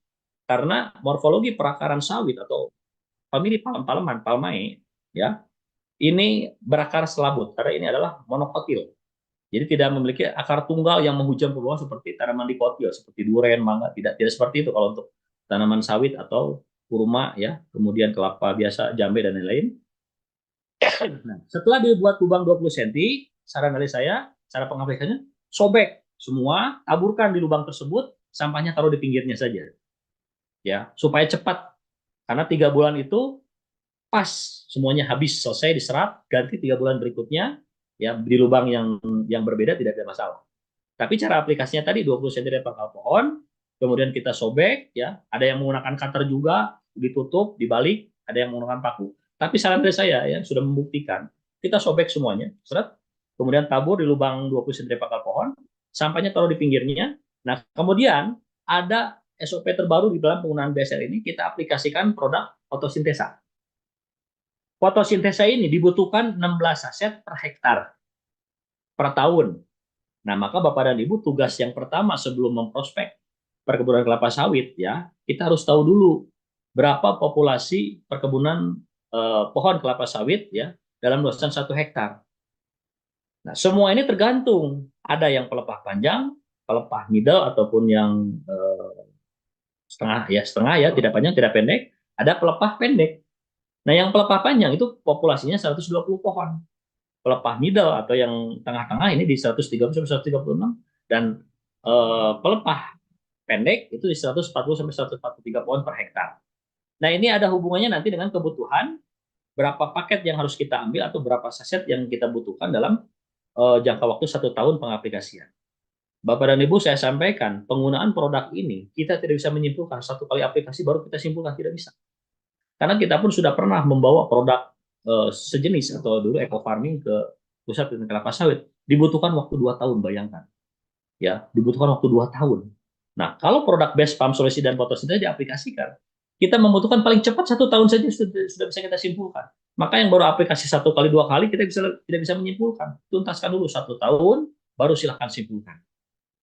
Karena morfologi perakaran sawit atau famili palem-paleman, palmae, ya, ini berakar selabut karena ini adalah monokotil. Jadi tidak memiliki akar tunggal yang menghujam ke bawah seperti tanaman dikotil, seperti duren, mangga, tidak seperti itu kalau untuk tanaman sawit atau kurma, ya, kemudian kelapa biasa, jambe dan lain-lain. Nah, setelah dibuat lubang 20 cm, saran dari saya, cara pengaplikasinya, sobek semua, taburkan di lubang tersebut, sampahnya taruh di pinggirnya saja, ya, supaya cepat. Karena 3 bulan itu pas semuanya habis selesai diserap, ganti 3 bulan berikutnya, ya, di lubang yang berbeda tidak ada masalah. Tapi cara aplikasinya tadi 20 cm dari pangkal pohon, kemudian kita sobek, ya, ada yang menggunakan cutter juga, ditutup, dibalik, ada yang menggunakan paku. Tapi saran dari saya, ya, sudah membuktikan, kita sobek semuanya, seret, kemudian tabur di lubang 20 cm dari pangkal pohon, sampahnya taruh di pinggirnya. Nah, kemudian ada SOP terbaru di dalam penggunaan BSR ini, kita aplikasikan produk fotosintesa. Fotosintesa ini dibutuhkan 16 saset per hektar per tahun. Nah, maka Bapak dan Ibu, tugas yang pertama sebelum memprospek perkebunan kelapa sawit, ya, kita harus tahu dulu berapa populasi perkebunan pohon kelapa sawit, ya, dalam luasan 1 hektar. Nah, semua ini tergantung. Ada yang pelepah panjang, pelepah middle ataupun yang setengah ya, tidak panjang, tidak pendek. Ada pelepah pendek. Nah, yang pelepah panjang itu populasinya 120 pohon. Pelepah middle atau yang tengah-tengah ini di 130 sampai 136, dan pelepah pendek itu di 140 sampai 143 pohon per hektar. Nah, ini ada hubungannya nanti dengan kebutuhan berapa paket yang harus kita ambil atau berapa saset yang kita butuhkan dalam jangka waktu 1 tahun pengaplikasian. Bapak dan Ibu, saya sampaikan penggunaan produk ini kita tidak bisa menyimpulkan satu kali aplikasi baru kita simpulkan, tidak bisa. Karena kita pun sudah pernah membawa produk sejenis atau dulu eco farming ke pusat penelitian kelapa sawit, dibutuhkan waktu 2 tahun, bayangkan, ya, dibutuhkan waktu 2 tahun. Nah, kalau produk best farm solusi dan fotosintesa diaplikasikan, kita membutuhkan paling cepat 1 tahun saja sudah bisa kita simpulkan. Maka yang baru aplikasi 1 kali 2 kali kita tidak bisa menyimpulkan. Tuntaskan dulu 1 tahun, baru silahkan simpulkan.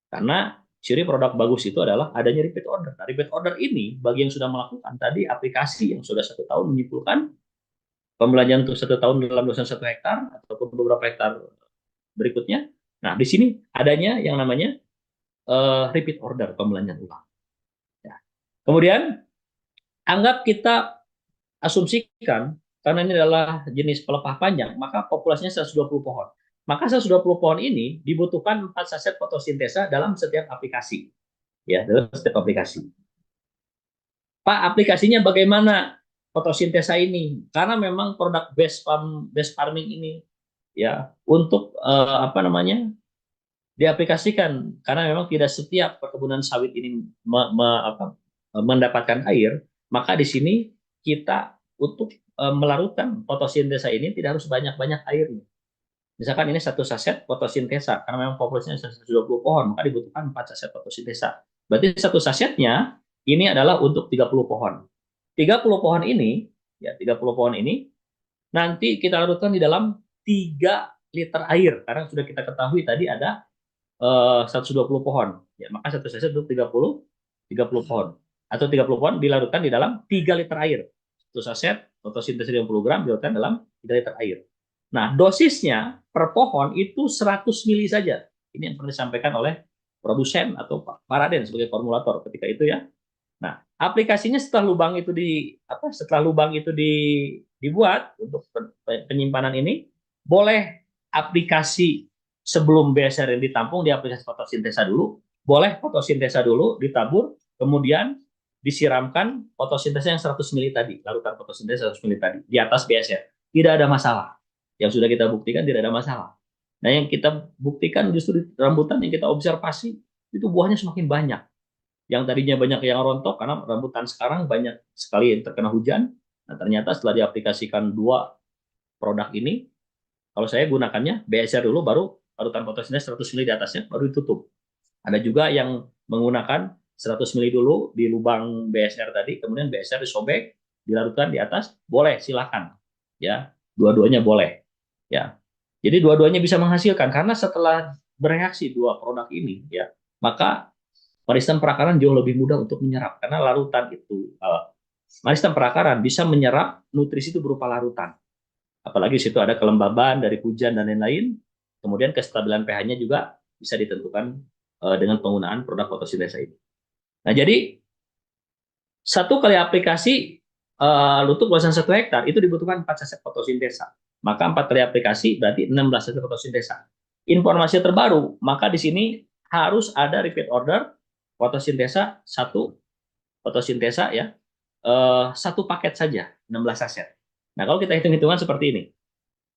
Karena ciri produk bagus itu adalah adanya repeat order. Nah, repeat order ini bagi yang sudah melakukan tadi aplikasi yang sudah 1 tahun menyimpulkan pembelanjaan untuk 1 tahun dalam luasan 1 hektar ataupun beberapa hektar berikutnya. Nah, di sini adanya yang namanya repeat order, pembelanjaan ulang. Ya. Kemudian anggap kita asumsikan karena ini adalah jenis pelepah panjang, maka populasinya 120 pohon. Maka 120 pohon ini dibutuhkan 4 saset fotosintesa dalam setiap aplikasi. Ya, dalam setiap aplikasi. Pak, aplikasinya bagaimana fotosintesa ini? Karena memang produk best farming ini, ya, untuk apa namanya, diaplikasikan karena memang tidak setiap perkebunan sawit ini mendapatkan air, maka di sini kita untuk melarutkan fotosintesa ini tidak harus banyak-banyak airnya. Misalkan ini 1 saset fotosintesa, karena memang populasinya 120 pohon, maka dibutuhkan 4 saset fotosintesa. Berarti 1 sasetnya ini adalah untuk 30 pohon. 30 pohon ini, ya, 30 pohon ini nanti kita larutkan di dalam 3 liter air, karena sudah kita ketahui tadi ada 120 pohon. Ya, maka satu saset untuk 30 pohon. Atau 30 pohon dilarutkan di dalam 3 liter air. Satu saset fotosintesis 50 gram dilarutkan dalam 3 liter air. Nah, dosisnya per pohon itu 100 mili saja. Ini yang pernah disampaikan oleh produsen atau Pak Paraden sebagai formulator ketika itu ya. Nah, aplikasinya setelah lubang itu dibuat untuk penyimpanan ini, boleh aplikasi sebelum BSR yang ditampung di aplikasi fotosintesa dulu, boleh fotosintesa dulu ditabur, kemudian disiramkan fotosintesa yang 100 mili tadi, larutan fotosintesa 100 mili tadi di atas BSR. Tidak ada masalah. Yang sudah kita buktikan tidak ada masalah. Nah, yang kita buktikan justru di rambutan yang kita observasi itu buahnya semakin banyak. Yang tadinya banyak yang rontok karena rambutan sekarang banyak sekali yang terkena hujan. Nah, ternyata setelah diaplikasikan 2 produk ini, kalau saya gunakannya BSR dulu, baru larutan fotosintesis 100 mili di atasnya, baru ditutup. Ada juga yang menggunakan 100 mili dulu di lubang BSR tadi, kemudian BSR disobek, dilarutkan di atas, boleh, silakan. Ya, dua-duanya boleh. Ya, jadi dua-duanya bisa menghasilkan karena setelah bereaksi 2 produk ini, ya, maka Maristan perakaran jauh lebih mudah untuk menyerap karena larutan itu, maristan perakaran bisa menyerap nutrisi itu berupa larutan. Apalagi situ ada kelembaban dari hujan dan lain-lain. Kemudian kestabilan pH-nya juga bisa ditentukan dengan penggunaan produk fotosintesa ini. Nah, jadi 1 kali aplikasi untuk luasan 1 hektar itu dibutuhkan 4 saset fotosintesa. Maka 4 kali aplikasi berarti 16 saset fotosintesa. Informasi terbaru, maka di sini harus ada repeat order fotosintesa 1 fotosintesa ya, 1 paket saja 16 saset. Nah, kalau kita hitung-hitungan seperti ini,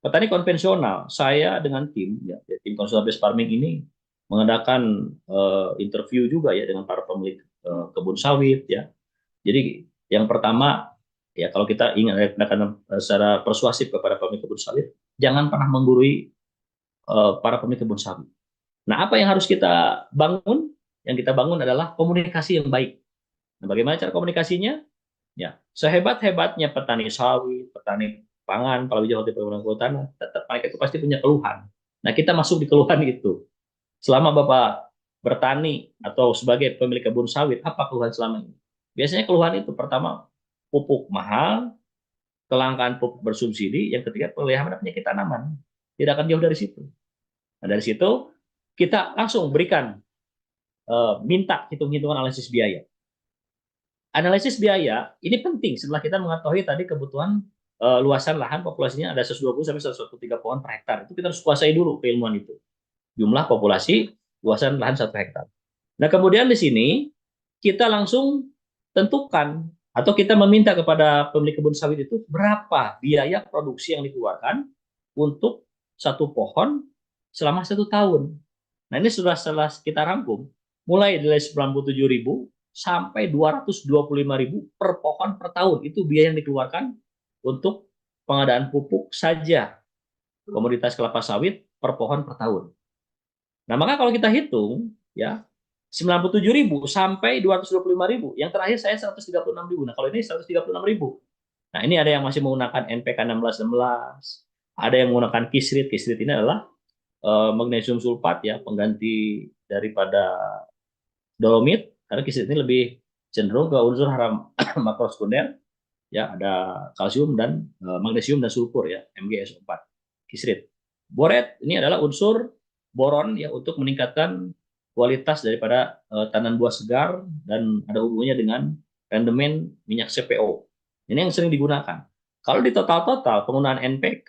petani konvensional, saya dengan tim, ya, tim konsultan based farming ini mengadakan interview juga ya dengan para pemilik kebun sawit ya. Jadi yang pertama ya, kalau kita ingin secara persuasif kepada pemilik kebun sawit, jangan pernah menggurui para pemilik kebun sawit. Nah, apa yang harus kita bangun? Yang kita bangun adalah komunikasi yang baik. Nah, bagaimana cara komunikasinya? Ya, sehebat-hebatnya petani sawit, petani pangan, palawija di perkebunan kehutanan, tetap mereka itu pasti punya keluhan. Nah, kita masuk di keluhan itu. Selama Bapak bertani atau sebagai pemilik kebun sawit, apa keluhan selama ini? Biasanya keluhan itu pertama pupuk mahal, kelangkaan pupuk bersubsidi, yang ketiga pelihara penyakit tanaman. Tidak akan jauh dari situ. Nah, dari situ kita langsung berikan minta hitung-hitungan analisis biaya. Analisis biaya ini penting setelah kita mengetahui tadi kebutuhan luasan lahan populasinya ada 120 sampai 130 pohon per hektar. Itu kita harus kuasai dulu keilmuan itu. Jumlah populasi luasan lahan 1 hektar. Nah, kemudian di sini kita langsung tentukan atau kita meminta kepada pemilik kebun sawit itu berapa biaya produksi yang dikeluarkan untuk 1 pohon selama 1 tahun. Nah, ini sudah setelah kita rangkum, mulai dari 97.000 sampai 225.000 per pohon per tahun. Itu biaya yang dikeluarkan untuk pengadaan pupuk saja komoditas kelapa sawit per pohon per tahun. Nah, maka kalau kita hitung, ya, 97.000 sampai 225.000. Yang terakhir saya 136.000. Nah, kalau ini 136.000. Nah, ini ada yang masih menggunakan NPK 1616, ada yang menggunakan kisrit. Kisrit ini adalah magnesium sulfat ya, pengganti daripada dolomit, karena kisrit ini lebih cenderung ke unsur hara makrosekunder ya, ada kalsium dan magnesium dan sulfur ya, MgSO4. Kisrit. Boret ini adalah unsur boron ya, untuk meningkatkan kualitas daripada tanaman buah segar dan ada hubungannya dengan rendemen minyak CPO. Ini yang sering digunakan. Kalau di total-total penggunaan NPK,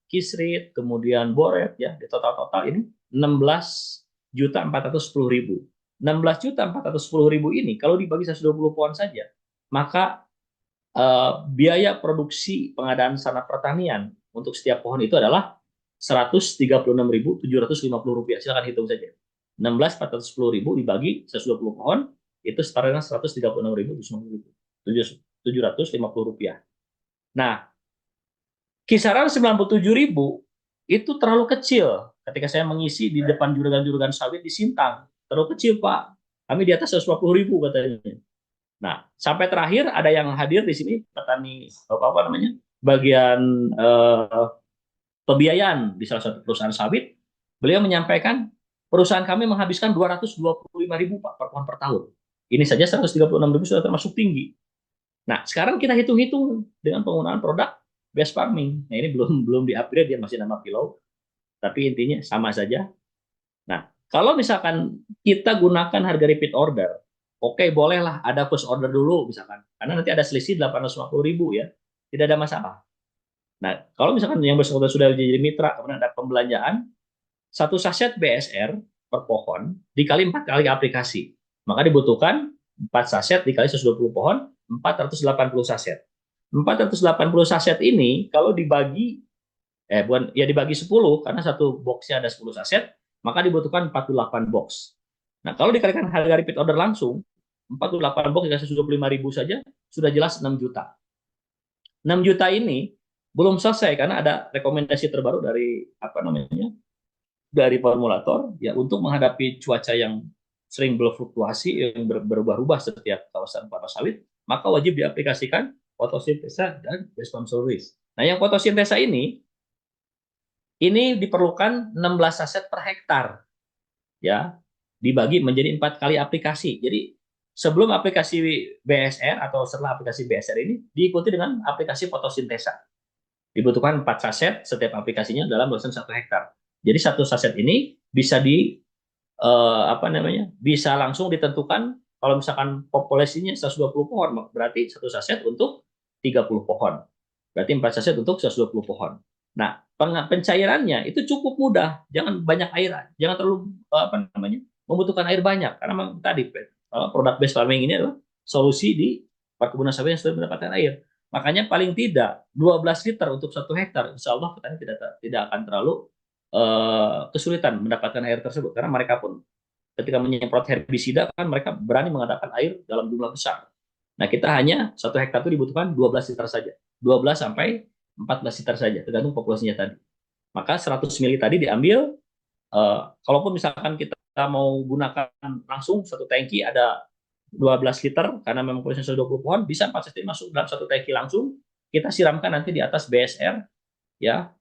kisrit, kemudian boret ya, di total-total ini 16.410.000. 16.410.000 ini kalau dibagi 120 pohon saja, maka biaya produksi pengadaan sanad pertanian untuk setiap pohon itu adalah Rp136.750. Silakan hitung saja. 16.410.000 dibagi 120 pohon itu setara dengan Rp136.750. Nah, kisaran 97.000 itu terlalu kecil. Ketika saya mengisi di depan juragan-juragan sawit di Sintang, terlalu kecil Pak. Kami di atas 150.000 katanya. Nah, sampai terakhir ada yang hadir di sini petani apa namanya bagian pembiayaan di salah satu perusahaan sawit, beliau menyampaikan perusahaan kami menghabiskan 225.000 Pak per pohon per tahun. Ini saja 136.000 sudah termasuk tinggi. Nah, sekarang kita hitung-hitung dengan penggunaan produk best farming. Nah, ini belum belum di-upgrade, dia masih nama Pilau, tapi intinya sama saja. Nah, kalau misalkan kita gunakan harga repeat order, oke, bolehlah ada first order dulu misalkan, karena nanti ada selisih 850.000 ya, tidak ada masalah. Nah, kalau misalkan yang bersangkutan sudah jadi mitra, kemudian ada pembelanjaan, satu saset BSR per pohon dikali 4 kali aplikasi. Maka dibutuhkan 4 saset dikali 120 pohon, 480 saset. 480 saset ini kalau dibagi, bukan, ya dibagi 10, karena satu boxnya ada 10 saset, maka dibutuhkan 48 box. Nah, kalau dikalikan harga repeat order langsung, 48 box dikasih 25.000 saja, sudah jelas 6 juta. 6 juta ini belum selesai karena ada rekomendasi terbaru dari apa namanya, dari formulator ya, untuk menghadapi cuaca yang sering berfluktuasi, yang berubah-ubah setiap kawasan kelapa sawit, maka wajib diaplikasikan fotosintesa dan base pump service. Nah, yang fotosintesa ini diperlukan 16 saset per hektar ya, dibagi menjadi 4 kali aplikasi. Jadi sebelum aplikasi BSR atau setelah aplikasi BSR ini diikuti dengan aplikasi fotosintesa. Dibutuhkan 4 saset setiap aplikasinya dalam luasan 1 hektar. Jadi satu saset ini bisa apa namanya, bisa langsung ditentukan kalau misalkan populasinya 120 pohon, berarti satu saset untuk 30 pohon. Berarti 4 saset untuk 120 pohon. Nah, pencairannya itu cukup mudah, jangan banyak air, jangan terlalu apa namanya, membutuhkan air banyak, karena memang tadi produk base farming ini adalah solusi di perkebunan sawit yang sudah mendapatkan air. Makanya paling tidak 12 liter untuk 1 hektar, insya Allah petani tidak akan terlalu kesulitan mendapatkan air tersebut, karena mereka pun ketika menyemprot herbisida kan mereka berani mengadakan air dalam jumlah besar. Nah, kita hanya 1 hektar itu dibutuhkan 12 liter saja, 12 sampai 14 liter saja, tergantung populasinya tadi. Maka 100 mili tadi diambil, kalaupun misalkan kita mau gunakan langsung satu tangki ada 12 liter, karena memang populasinya 120 pohon, bisa 4 cm masuk dalam satu tangki langsung, kita siramkan nanti di atas BSR ya,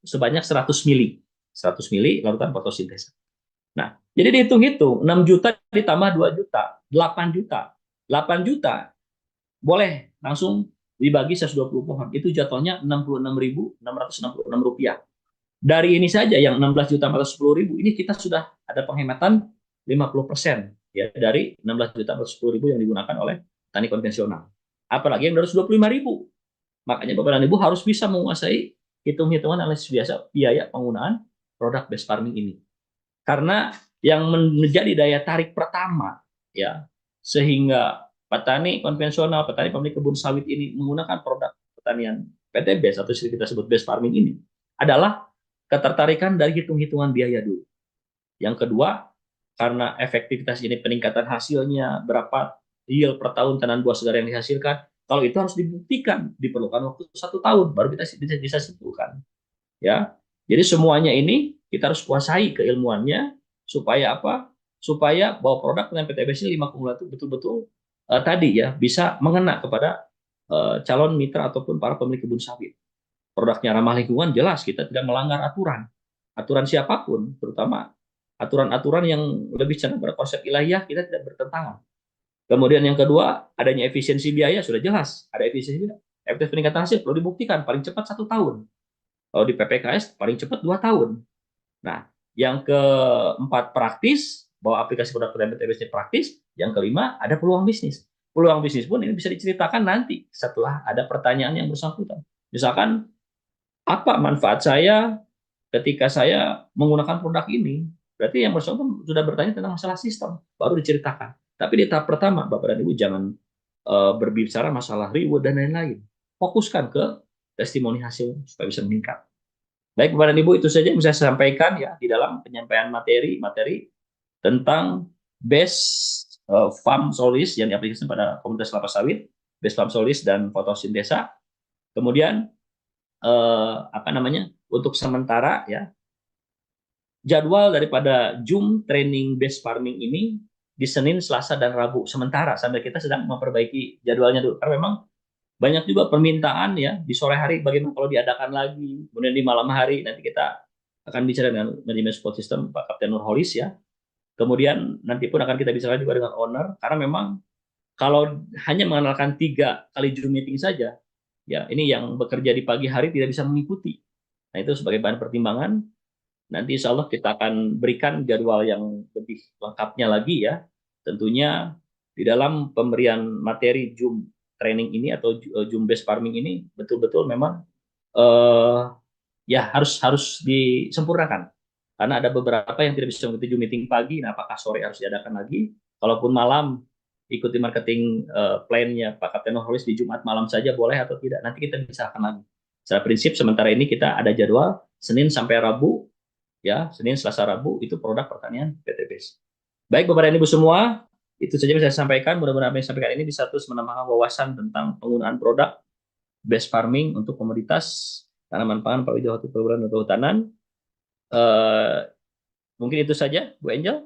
sebanyak 100 mili. 100 mili lakukan fotosintesa. Nah, jadi dihitung-hitung 6 juta ditambah 2 juta, 8 juta. 8 juta boleh langsung dibagi 120 pohon. Itu jatuhnya Rp66.666. Dari ini saja yang 16.410.000 ini kita sudah ada penghematan 50% ya, dari 16.410.000 yang digunakan oleh petani konvensional. Apalagi yang 225.000. Makanya Bapak dan Ibu harus bisa menguasai hitung-hitungan analisis biasa biaya penggunaan produk base farming ini. Karena yang menjadi daya tarik pertama ya, sehingga petani konvensional, petani pemilik kebun sawit ini menggunakan produk pertanian PTBS atau kita sebut base farming ini adalah ketertarikan dari hitung-hitungan biaya dulu. Yang kedua, karena efektivitas ini peningkatan hasilnya, berapa yield per tahun tanaman buah segar yang dihasilkan, kalau itu harus dibuktikan, diperlukan waktu 1 tahun baru kita bisa simpulkan. Ya, jadi semuanya ini kita harus kuasai keilmuannya supaya apa? Supaya bahwa produk dengan PTBS ini 5 kumulatif betul-betul tadi ya bisa mengena kepada calon mitra ataupun para pemilik kebun sawit. Produknya ramah lingkungan, jelas kita tidak melanggar aturan. Aturan siapapun, terutama aturan-aturan yang lebih cenderung pada konsep ilahiyah, kita tidak bertentangan. Kemudian yang kedua, adanya efisiensi biaya, sudah jelas. Ada efisiensi biaya. Efektivitas peningkatan hasil perlu dibuktikan, paling cepat 1 tahun. Kalau di PPKS, paling cepat 2 tahun. Nah, yang keempat praktis, bahwa aplikasi produk PTBS ini praktis. Yang kelima, ada peluang bisnis. Peluang bisnis pun ini bisa diceritakan nanti setelah ada pertanyaan yang bersangkutan. Misalkan, apa manfaat saya ketika saya menggunakan produk ini? Berarti yang bersangkutan sudah bertanya tentang masalah sistem, baru diceritakan. Tapi di tahap pertama, Bapak dan Ibu jangan berbicara masalah reward dan lain-lain. Fokuskan ke testimoni hasil supaya bisa meningkat. Baik, Bapak dan Ibu, itu saja yang bisa saya sampaikan ya di dalam penyampaian materi tentang base farm solis yang diaplikasikan pada komunitas kelapa sawit, base farm solis dan fotosintesa. Kemudian apa namanya? Untuk sementara ya, jadwal daripada Zoom training base farming ini di Senin, Selasa dan Rabu sementara sambil kita sedang memperbaiki jadwalnya dulu. Karena memang banyak juga permintaan ya di sore hari bagaimana kalau diadakan lagi, kemudian di malam hari nanti kita akan bicara dengan manajemen support system Pak Kapten Nurholis ya. Kemudian nanti pun akan kita bicara juga dengan owner karena memang kalau hanya mengandalkan 3 kali Zoom meeting saja, ya ini yang bekerja di pagi hari tidak bisa mengikuti. Nah itu sebagai bahan pertimbangan. Nanti insya Allah kita akan berikan jadwal yang lebih lengkapnya lagi ya. Tentunya di dalam pemberian materi Zoom training ini atau Zoom based farming ini betul-betul memang eh, ya harus harus disempurnakan. Karena ada beberapa yang tidak bisa mengikuti Zoom meeting pagi, nah apakah sore harus diadakan lagi? Kalaupun malam, ikuti marketing plan-nya Pak Kapten Holis di Jumat malam saja boleh atau tidak? Nanti kita bisa lagi. Secara prinsip sementara ini kita ada jadwal Senin sampai Rabu ya, Senin, Selasa, Rabu itu produk pertanian PTBS. Baik Bapak dan Ibu semua, itu saja bisa saya sampaikan. Mudah-mudahan apa yang saya sampaikan ini bisa terus menambahkan wawasan tentang penggunaan produk best farming untuk komoditas tanaman pangan, palawija, hortikultura, dan kehutanan. Eh, Mungkin itu saja, Bu Angel.